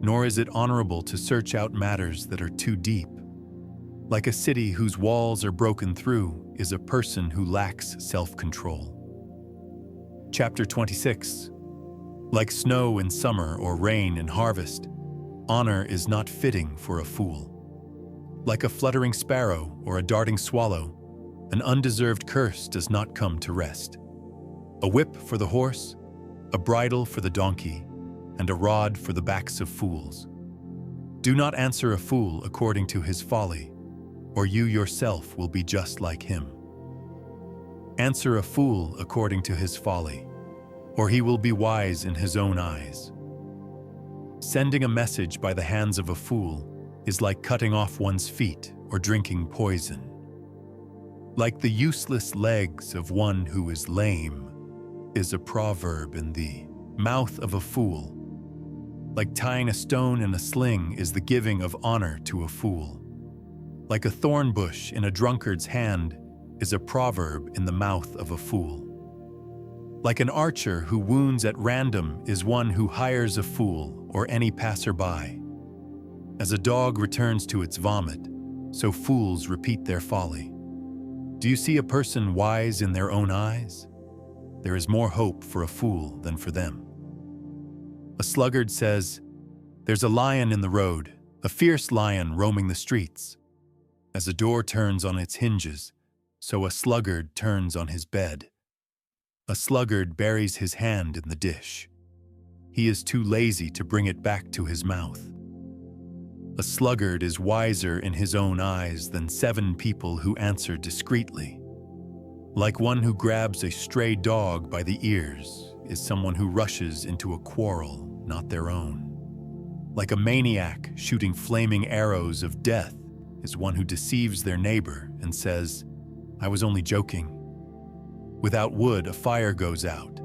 nor is it honorable to search out matters that are too deep. Like a city whose walls are broken through is a person who lacks self-control. Chapter 26. Like snow in summer or rain in harvest, honor is not fitting for a fool. Like a fluttering sparrow or a darting swallow, an undeserved curse does not come to rest. A whip for the horse, a bridle for the donkey, and a rod for the backs of fools. Do not answer a fool according to his folly, or you yourself will be just like him. Answer a fool according to his folly, or he will be wise in his own eyes. Sending a message by the hands of a fool is like cutting off one's feet or drinking poison. Like the useless legs of one who is lame is a proverb in the mouth of a fool. Like tying a stone in a sling is the giving of honor to a fool. Like a thorn bush in a drunkard's hand is a proverb in the mouth of a fool. Like an archer who wounds at random is one who hires a fool or any passerby. As a dog returns to its vomit, so fools repeat their folly. Do you see a person wise in their own eyes? There is more hope for a fool than for them. A sluggard says, "There's a lion in the road, a fierce lion roaming the streets." As a door turns on its hinges, so a sluggard turns on his bed. A sluggard buries his hand in the dish. He is too lazy to bring it back to his mouth. A sluggard is wiser in his own eyes than 7 people who answer discreetly. Like one who grabs a stray dog by the ears is someone who rushes into a quarrel not their own. Like a maniac shooting flaming arrows of death is one who deceives their neighbor and says, "I was only joking." Without wood, a fire goes out.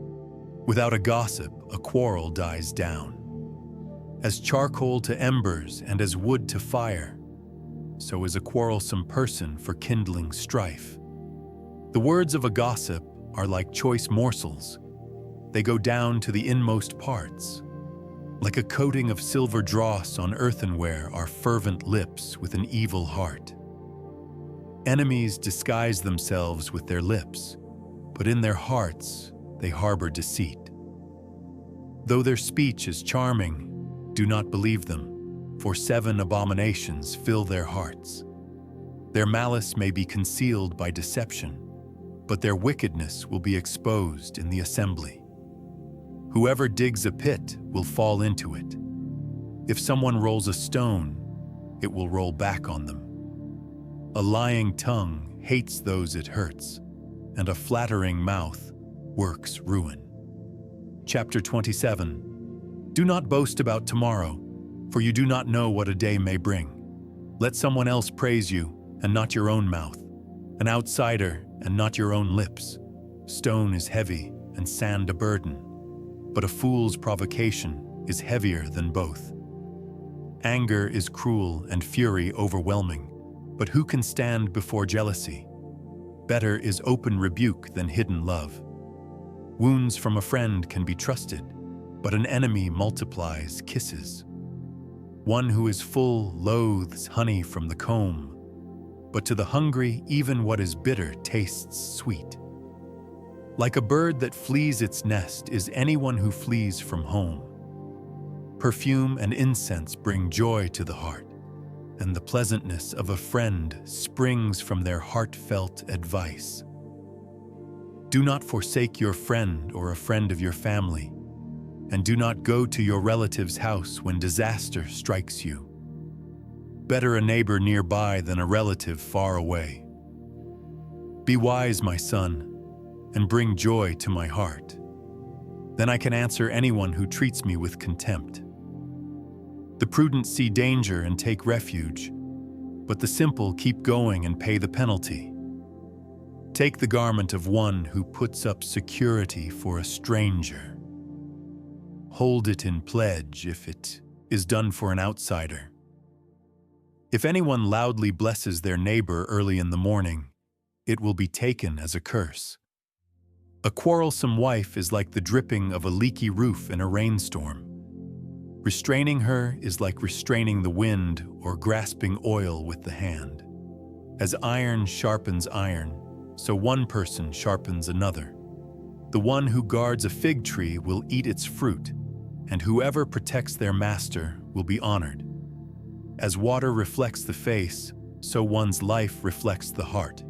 Without a gossip, a quarrel dies down. As charcoal to embers and as wood to fire, so is a quarrelsome person for kindling strife. The words of a gossip are like choice morsels. They go down to the inmost parts. Like a coating of silver dross on earthenware are fervent lips with an evil heart. Enemies disguise themselves with their lips, but in their hearts they harbor deceit. Though their speech is charming, do not believe them, for 7 abominations fill their hearts. Their malice may be concealed by deception, but their wickedness will be exposed in the assembly. Whoever digs a pit will fall into it. If someone rolls a stone, it will roll back on them. A lying tongue hates those it hurts, and a flattering mouth works ruin. Chapter 27. Do not boast about tomorrow, for you do not know what a day may bring. Let someone else praise you, and not your own mouth, an outsider, and not your own lips. Stone is heavy, and sand a burden, but a fool's provocation is heavier than both. Anger is cruel and fury overwhelming, but who can stand before jealousy? Better is open rebuke than hidden love. Wounds from a friend can be trusted, but an enemy multiplies kisses. One who is full loathes honey from the comb, but to the hungry even what is bitter tastes sweet. Like a bird that flees its nest is anyone who flees from home. Perfume and incense bring joy to the heart, and the pleasantness of a friend springs from their heartfelt advice. Do not forsake your friend or a friend of your family, and do not go to your relative's house when disaster strikes you. Better a neighbor nearby than a relative far away. Be wise, my son, and bring joy to my heart. Then I can answer anyone who treats me with contempt. The prudent see danger and take refuge, but the simple keep going and pay the penalty. Take the garment of one who puts up security for a stranger. Hold it in pledge if it is done for an outsider. If anyone loudly blesses their neighbor early in the morning, it will be taken as a curse. A quarrelsome wife is like the dripping of a leaky roof in a rainstorm. Restraining her is like restraining the wind or grasping oil with the hand. As iron sharpens iron, so one person sharpens another. The one who guards a fig tree will eat its fruit, and whoever protects their master will be honored. As water reflects the face, so one's life reflects the heart.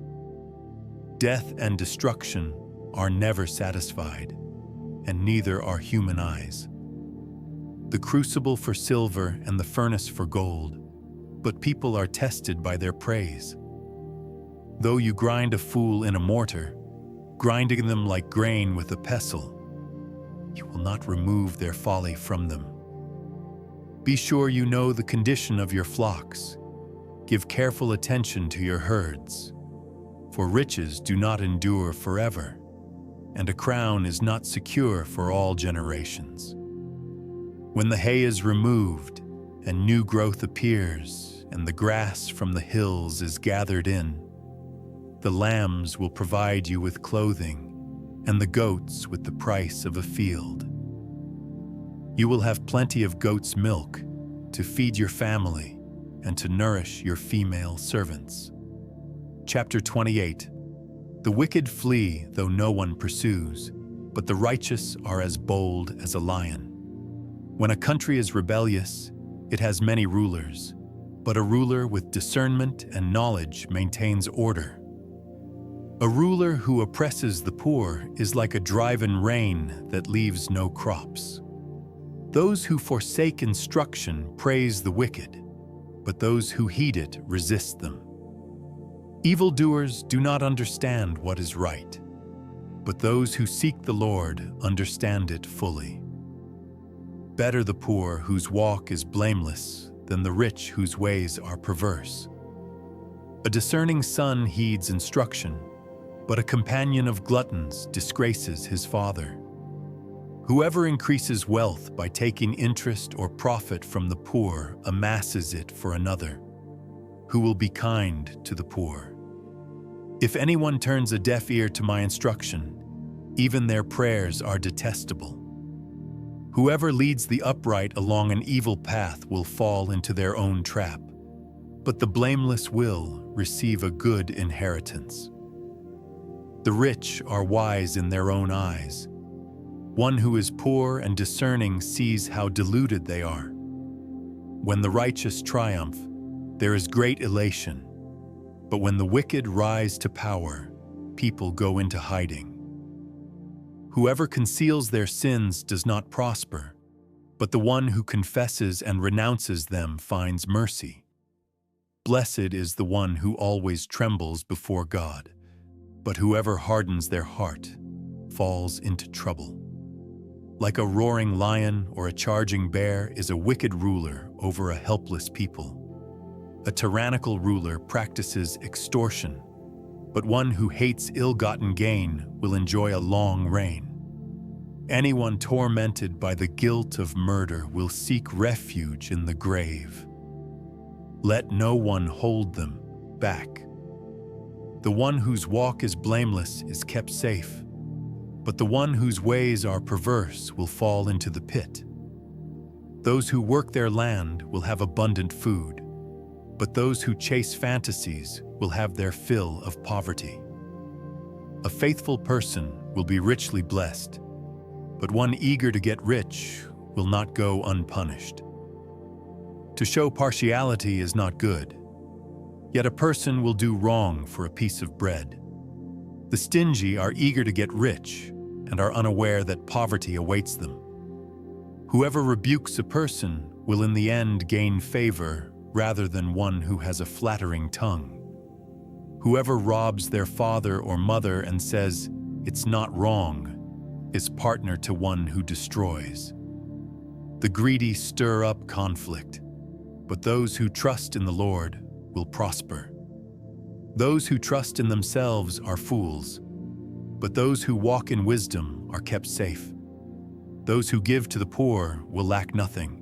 Death and destruction are never satisfied, and neither are human eyes. The crucible for silver and the furnace for gold, but people are tested by their praise. Though you grind a fool in a mortar, grinding them like grain with a pestle, you will not remove their folly from them. Be sure you know the condition of your flocks. Give careful attention to your herds, for riches do not endure forever, and a crown is not secure for all generations. When the hay is removed and new growth appears, and the grass from the hills is gathered in, the lambs will provide you with clothing, and the goats with the price of a field. You will have plenty of goat's milk to feed your family and to nourish your female servants. Chapter 28. The wicked flee though no one pursues, but the righteous are as bold as a lion. When a country is rebellious, it has many rulers, but a ruler with discernment and knowledge maintains order. A ruler who oppresses the poor is like a driven rain that leaves no crops. Those who forsake instruction praise the wicked, but those who heed it resist them. Evildoers do not understand what is right, but those who seek the Lord understand it fully. Better the poor whose walk is blameless than the rich whose ways are perverse. A discerning son heeds instruction, but a companion of gluttons disgraces his father. Whoever increases wealth by taking interest or profit from the poor amasses it for another, who will be kind to the poor. If anyone turns a deaf ear to my instruction, even their prayers are detestable. Whoever leads the upright along an evil path will fall into their own trap, but the blameless will receive a good inheritance. The rich are wise in their own eyes. One who is poor and discerning sees how deluded they are. When the righteous triumph, there is great elation, but when the wicked rise to power, people go into hiding. Whoever conceals their sins does not prosper, but the one who confesses and renounces them finds mercy. Blessed is the one who always trembles before God, but whoever hardens their heart falls into trouble. Like a roaring lion or a charging bear is a wicked ruler over a helpless people. A tyrannical ruler practices extortion, but one who hates ill-gotten gain will enjoy a long reign. Anyone tormented by the guilt of murder will seek refuge in the grave. Let no one hold them back. The one whose walk is blameless is kept safe, but the one whose ways are perverse will fall into the pit. Those who work their land will have abundant food, but those who chase fantasies will have their fill of poverty. A faithful person will be richly blessed, but one eager to get rich will not go unpunished. To show partiality is not good, yet a person will do wrong for a piece of bread. The stingy are eager to get rich and are unaware that poverty awaits them. Whoever rebukes a person will in the end gain favor rather than one who has a flattering tongue. Whoever robs their father or mother and says, "It's not wrong," is partner to one who destroys. The greedy stir up conflict, but those who trust in the Lord will prosper. Those who trust in themselves are fools, but those who walk in wisdom are kept safe. Those who give to the poor will lack nothing,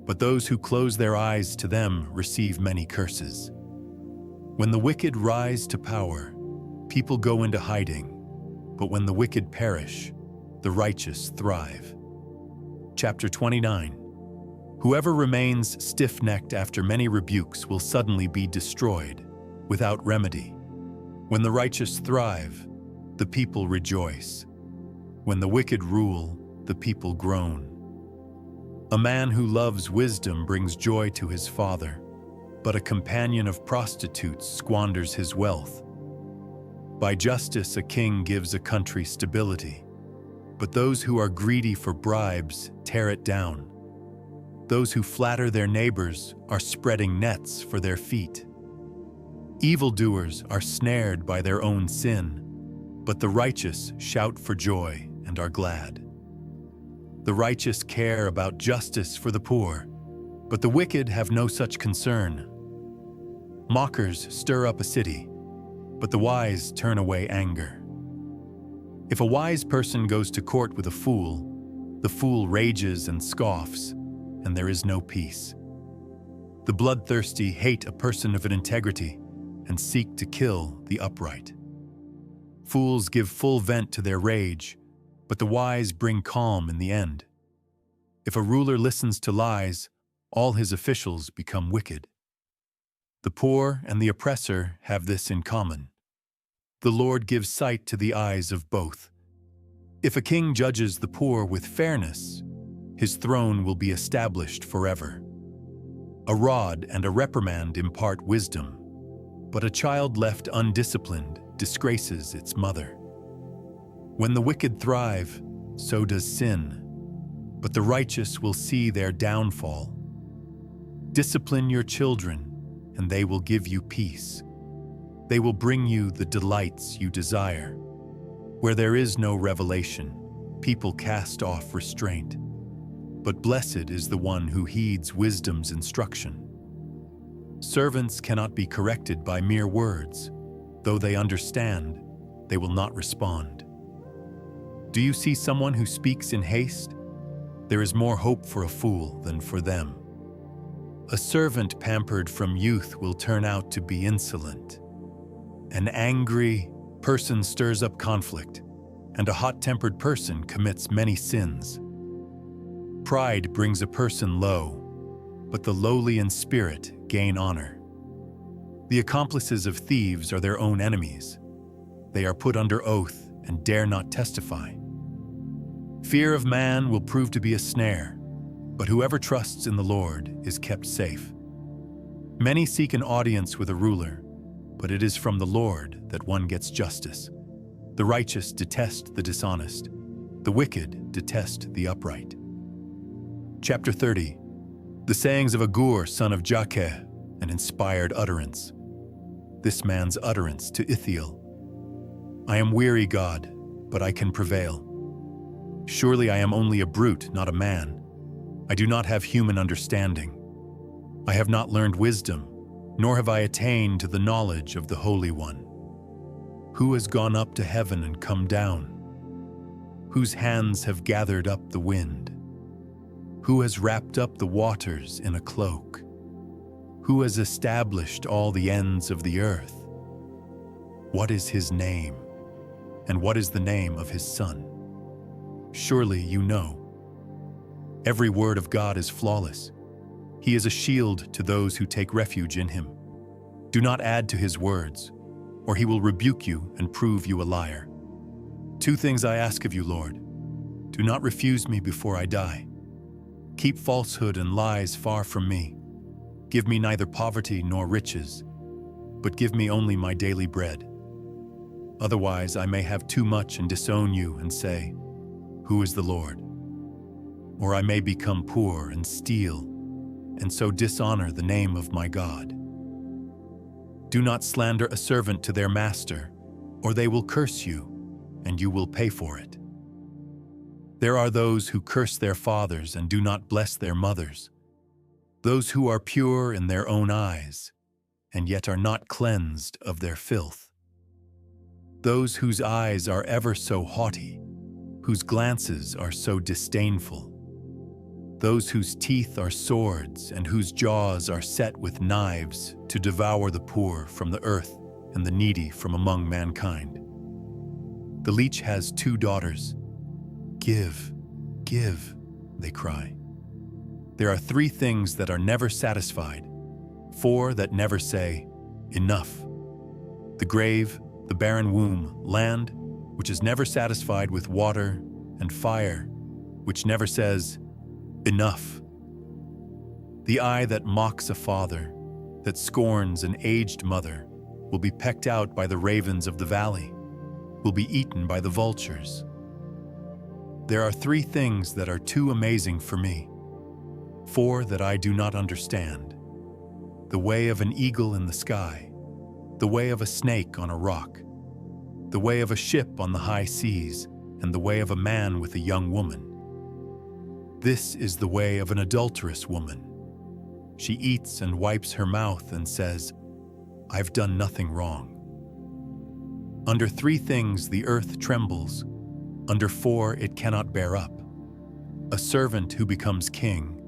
but those who close their eyes to them receive many curses. When the wicked rise to power, people go into hiding, but when the wicked perish, the righteous thrive. Chapter 29. Whoever remains stiff-necked after many rebukes will suddenly be destroyed, without remedy. When the righteous thrive, the people rejoice. When the wicked rule, the people groan. A man who loves wisdom brings joy to his father, but a companion of prostitutes squanders his wealth. By justice a king gives a country stability, but those who are greedy for bribes tear it down. Those who flatter their neighbors are spreading nets for their feet. Evildoers are snared by their own sin, but the righteous shout for joy and are glad. The righteous care about justice for the poor, but the wicked have no such concern. Mockers stir up a city, but the wise turn away anger. If a wise person goes to court with a fool, the fool rages and scoffs, and there is no peace. The bloodthirsty hate a person of an integrity and seek to kill the upright. Fools give full vent to their rage, but the wise bring calm in the end. If a ruler listens to lies, all his officials become wicked. The poor and the oppressor have this in common. The Lord gives sight to the eyes of both. If a king judges the poor with fairness, his throne will be established forever. A rod and a reprimand impart wisdom, but a child left undisciplined disgraces its mother. When the wicked thrive, so does sin, but the righteous will see their downfall. Discipline your children, and they will give you peace. They will bring you the delights you desire. Where there is no revelation, people cast off restraint. But blessed is the one who heeds wisdom's instruction. Servants cannot be corrected by mere words. Though they understand, they will not respond. Do you see someone who speaks in haste? There is more hope for a fool than for them. A servant pampered from youth will turn out to be insolent. An angry person stirs up conflict, and a hot-tempered person commits many sins. Pride brings a person low, but the lowly in spirit gain honor. The accomplices of thieves are their own enemies. They are put under oath and dare not testify. Fear of man will prove to be a snare, but whoever trusts in the Lord is kept safe. Many seek an audience with a ruler, but it is from the Lord that one gets justice. The righteous detest the dishonest. The wicked detest the upright. Chapter 30. The sayings of Agur, son of Jakeh, an inspired utterance. This man's utterance to Ithiel. I am weary, God, but I can prevail. Surely I am only a brute, not a man. I do not have human understanding. I have not learned wisdom, nor have I attained to the knowledge of the Holy One. Who has gone up to heaven and come down? Whose hands have gathered up the wind? Who has wrapped up the waters in a cloak? Who has established all the ends of the earth? What is his name? And what is the name of his son? Surely you know. Every word of God is flawless. He is a shield to those who take refuge in him. Do not add to his words, or he will rebuke you and prove you a liar. 2 things I ask of you, Lord. Do not refuse me before I die. Keep falsehood and lies far from me. Give me neither poverty nor riches, but give me only my daily bread. Otherwise I may have too much and disown you and say, "Who is the Lord?" Or I may become poor and steal, and so dishonor the name of my God. Do not slander a servant to their master, or they will curse you, and you will pay for it. There are those who curse their fathers and do not bless their mothers, those who are pure in their own eyes, and yet are not cleansed of their filth. Those whose eyes are ever so haughty, whose glances are so disdainful, those whose teeth are swords and whose jaws are set with knives to devour the poor from the earth and the needy from among mankind. The leech has 2 daughters. Give, give, they cry. There are 3 things that are never satisfied, 4 that never say, enough. The grave, the barren womb, land, which is never satisfied with water, and fire, which never says, enough. The eye that mocks a father, that scorns an aged mother, will be pecked out by the ravens of the valley, will be eaten by the vultures. There are 3 things that are too amazing for me, 4 that I do not understand. The way of an eagle in the sky, the way of a snake on a rock, the way of a ship on the high seas, and the way of a man with a young woman. This is the way of an adulterous woman. She eats and wipes her mouth and says, I've done nothing wrong. Under 3 things the earth trembles, under 4 it cannot bear up. A servant who becomes king,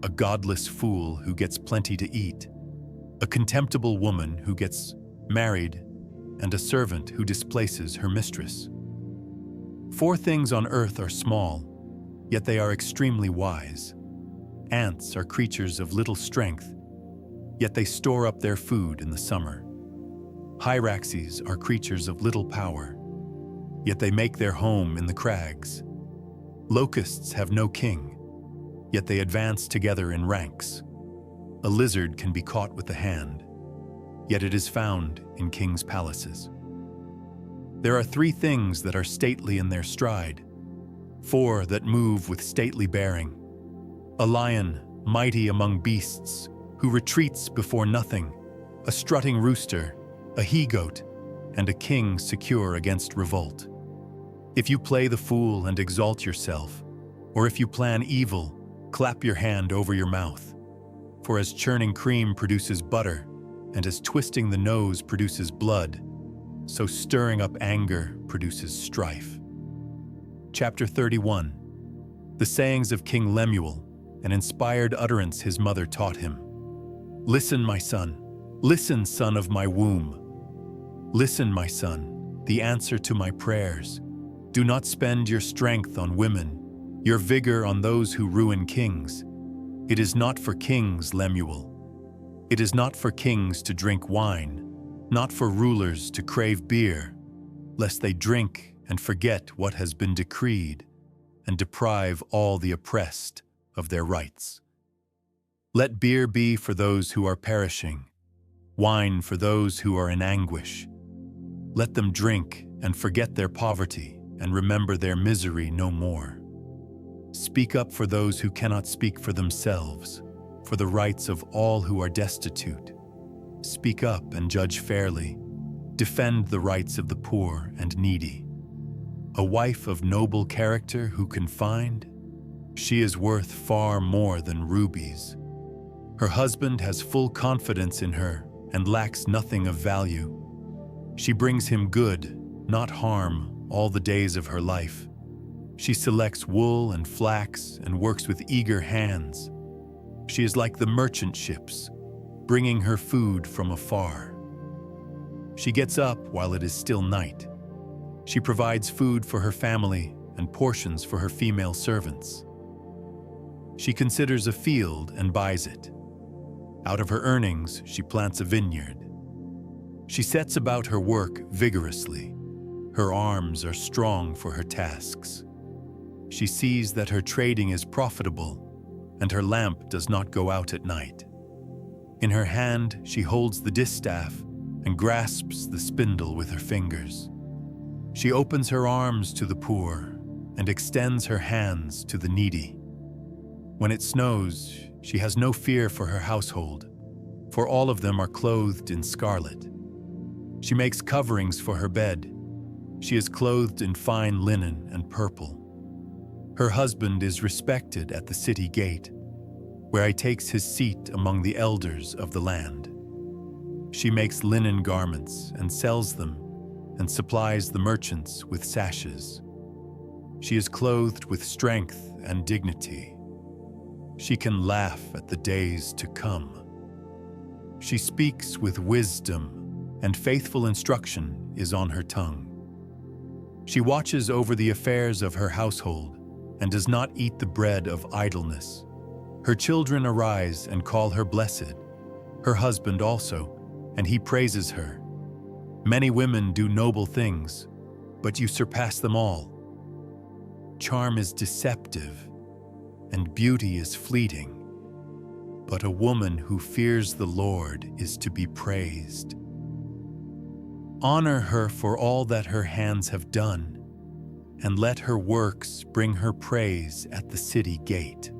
a godless fool who gets plenty to eat, a contemptible woman who gets married, and a servant who displaces her mistress. 4 things on earth are small, yet they are extremely wise. Ants are creatures of little strength, yet they store up their food in the summer. Hyraxes are creatures of little power, yet they make their home in the crags. Locusts have no king, yet they advance together in ranks. A lizard can be caught with the hand, yet it is found in kings' palaces. There are 3 things that are stately in their stride, 4 that move with stately bearing. A lion, mighty among beasts, who retreats before nothing, a strutting rooster, a he-goat, and a king secure against revolt. If you play the fool and exalt yourself, or if you plan evil, clap your hand over your mouth. For as churning cream produces butter, and as twisting the nose produces blood, so stirring up anger produces strife. Chapter 31. The sayings of King Lemuel, an inspired utterance his mother taught him. Listen, my son. Listen, son of my womb. Listen, my son, the answer to my prayers. Do not spend your strength on women, your vigor on those who ruin kings. It is not for kings, Lemuel. It is not for kings to drink wine, not for rulers to crave beer, lest they drink and forget what has been decreed and deprive all the oppressed of their rights. Let beer be for those who are perishing, wine for those who are in anguish. Let them drink and forget their poverty and remember their misery no more. Speak up for those who cannot speak for themselves, for the rights of all who are destitute. Speak up and judge fairly. Defend the rights of the poor and needy. a wife of noble character who can find. She is worth far more than rubies. Her husband has full confidence in her and lacks nothing of value. She brings him good, not harm, all the days of her life. She selects wool and flax and works with eager hands. She is like the merchant ships, bringing her food from afar. She gets up while it is still night. She provides food for her family and portions for her female servants. She considers a field and buys it. Out of her earnings, she plants a vineyard. She sets about her work vigorously. Her arms are strong for her tasks. She sees that her trading is profitable, and her lamp does not go out at night. In her hand, she holds the distaff and grasps the spindle with her fingers. She opens her arms to the poor and extends her hands to the needy. When it snows, she has no fear for her household, for all of them are clothed in scarlet. She makes coverings for her bed. She is clothed in fine linen and purple. Her husband is respected at the city gate, where he takes his seat among the elders of the land. She makes linen garments and sells them, and supplies the merchants with sashes. She is clothed with strength and dignity. She can laugh at the days to come. She speaks with wisdom, and faithful instruction is on her tongue. She watches over the affairs of her household and does not eat the bread of idleness. Her children arise and call her blessed, her husband also, and he praises her. Many women do noble things, but you surpass them all. Charm is deceptive, and beauty is fleeting, but a woman who fears the Lord is to be praised. Honor her for all that her hands have done, and let her works bring her praise at the city gate.